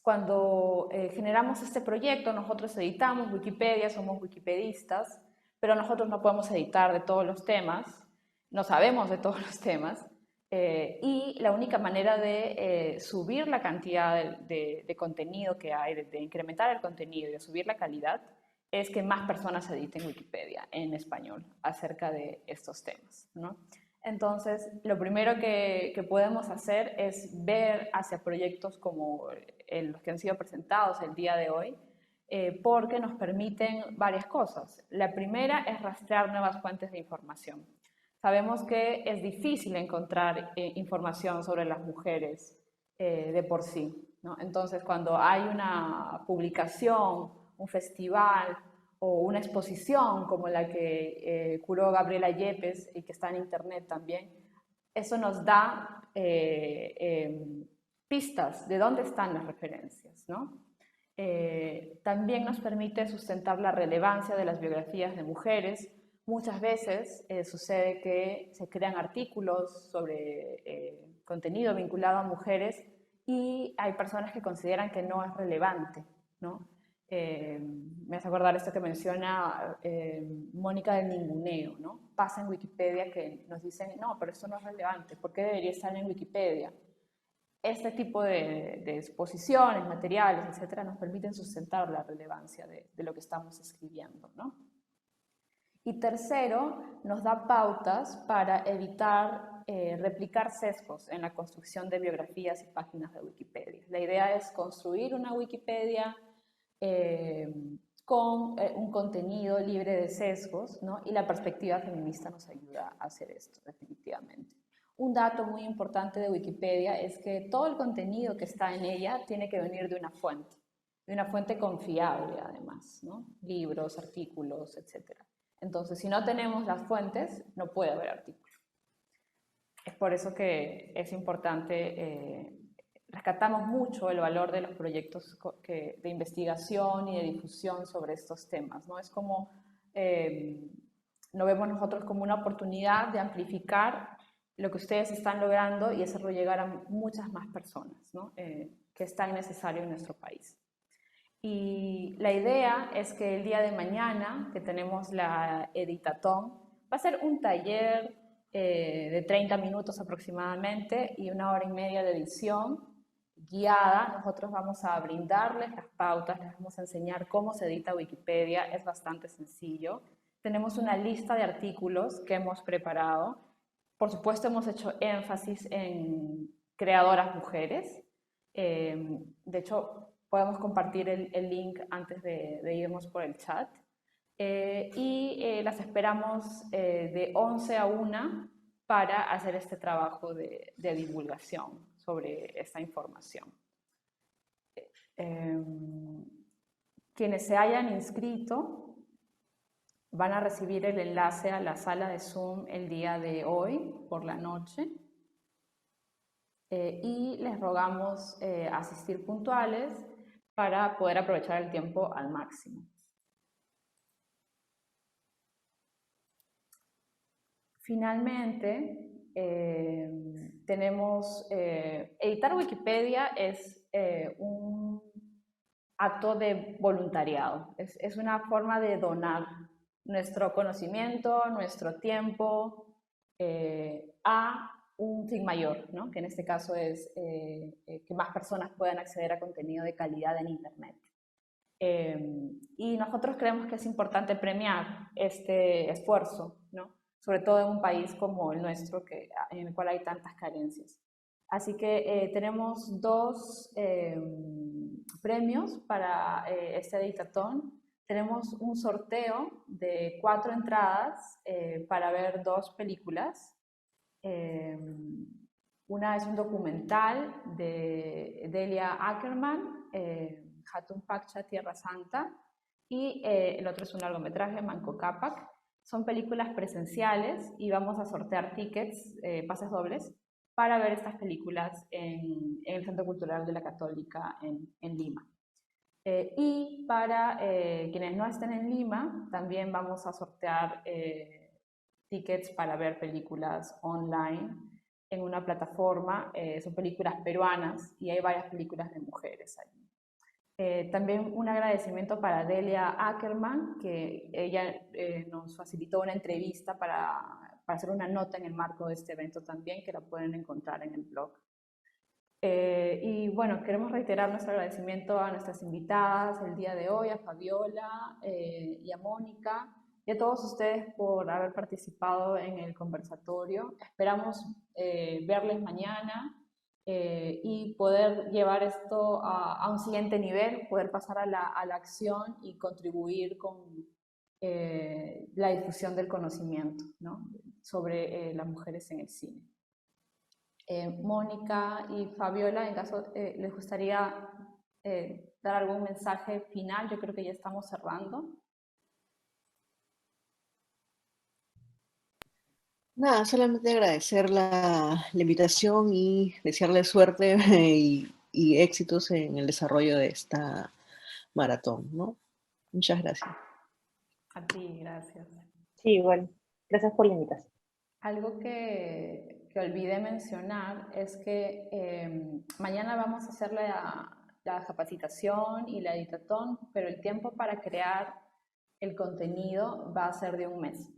Cuando generamos este proyecto, nosotros editamos Wikipedia, somos wikipedistas, pero nosotros no podemos editar de todos los temas, no sabemos de todos los temas, y la única manera de subir la cantidad de contenido que hay, de incrementar el contenido y de subir la calidad, es que más personas editen Wikipedia en español acerca de estos temas, ¿no? Entonces, lo primero que podemos hacer es ver hacia proyectos como los que han sido presentados el día de hoy, porque nos permiten varias cosas. La primera es rastrear nuevas fuentes de información. Sabemos que es difícil encontrar información sobre las mujeres de por sí, ¿no? Entonces, cuando hay una publicación, un festival o una exposición como la que curó Gabriela Yepes y que está en internet también, eso nos da pistas de dónde están las referencias, ¿no? También nos permite sustentar la relevancia de las biografías de mujeres. Muchas veces sucede que se crean artículos sobre contenido vinculado a mujeres y hay personas que consideran que no es relevante, ¿no? Me hace acordar esto que menciona Mónica del ninguneo, ¿no? Pasa en Wikipedia que nos dicen, no, pero esto no es relevante, ¿por qué debería estar en Wikipedia? Este tipo de exposiciones, materiales, etcétera, nos permiten sustentar la relevancia de lo que estamos escribiendo, ¿no? Y tercero, nos da pautas para evitar replicar sesgos en la construcción de biografías y páginas de Wikipedia. La idea es construir una Wikipedia con un contenido libre de sesgos, ¿no? Y la perspectiva feminista nos ayuda a hacer esto, definitivamente. Un dato muy importante de Wikipedia es que todo el contenido que está en ella tiene que venir de una fuente confiable además, ¿no? Libros, artículos, etc. Entonces, si no tenemos las fuentes, no puede haber artículo. Es por eso que es importante, rescatamos mucho el valor de los proyectos de investigación y de difusión sobre estos temas, ¿no? Es como, lo vemos nosotros como una oportunidad de amplificar lo que ustedes están logrando y hacerlo llegar a muchas más personas, ¿no? Que es tan necesario en nuestro país. Y la idea es que el día de mañana, que tenemos la Editatón, va a ser un taller de 30 minutos aproximadamente y 1 hora y media de edición guiada. Nosotros vamos a brindarles las pautas, les vamos a enseñar cómo se edita Wikipedia, es bastante sencillo. Tenemos una lista de artículos que hemos preparado. Por supuesto, hemos hecho énfasis en creadoras mujeres. De hecho, podemos compartir el link antes de irnos por el chat. Las esperamos de 11 a 1 para hacer este trabajo de divulgación sobre esta información. Quienes se hayan inscrito van a recibir el enlace a la sala de Zoom el día de hoy por la noche. Y les rogamos asistir puntuales para poder aprovechar el tiempo al máximo. Finalmente, tenemos, editar Wikipedia es un acto de voluntariado, es una forma de donar nuestro conocimiento, nuestro tiempo a un fin mayor, ¿no? Que en este caso es que más personas puedan acceder a contenido de calidad en Internet. Y nosotros creemos que es importante premiar este esfuerzo, ¿no? Sobre todo en un país como el nuestro, en el cual hay tantas carencias. Así que tenemos 2 premios para este Editatón. Tenemos un sorteo de 4 entradas para ver 2 películas. Una es un documental de Delia Ackerman, Hatun Pakcha, Tierra Santa, y el otro es un largometraje, Manco Cápac. Son películas presenciales y vamos a sortear tickets, pases dobles, para ver estas películas en el Centro Cultural de la Católica en Lima. Y para quienes no estén en Lima, también vamos a sortear tickets para ver películas online en una plataforma. Son películas peruanas y hay varias películas de mujeres allí. También un agradecimiento para Delia Ackerman, que ella nos facilitó una entrevista para hacer una nota en el marco de este evento también, que la pueden encontrar en el blog. Y bueno, queremos reiterar nuestro agradecimiento a nuestras invitadas el día de hoy, a Fabiola y a Mónica, y a todos ustedes por haber participado en el conversatorio. Esperamos verles mañana y poder llevar esto a un siguiente nivel, poder pasar a la acción y contribuir con la difusión del conocimiento, ¿no? Sobre las mujeres en el cine. Mónica y Fabiola, en caso les gustaría dar algún mensaje final. Yo creo que ya estamos cerrando. Nada, solamente agradecer la invitación y desearle suerte y éxitos en el desarrollo de esta maratón, ¿no? Muchas gracias. A ti, gracias. Sí, bueno, gracias por la invitación. Algo que olvidé mencionar es que mañana vamos a hacer la capacitación y la editatón, pero el tiempo para crear el contenido va a ser de un mes.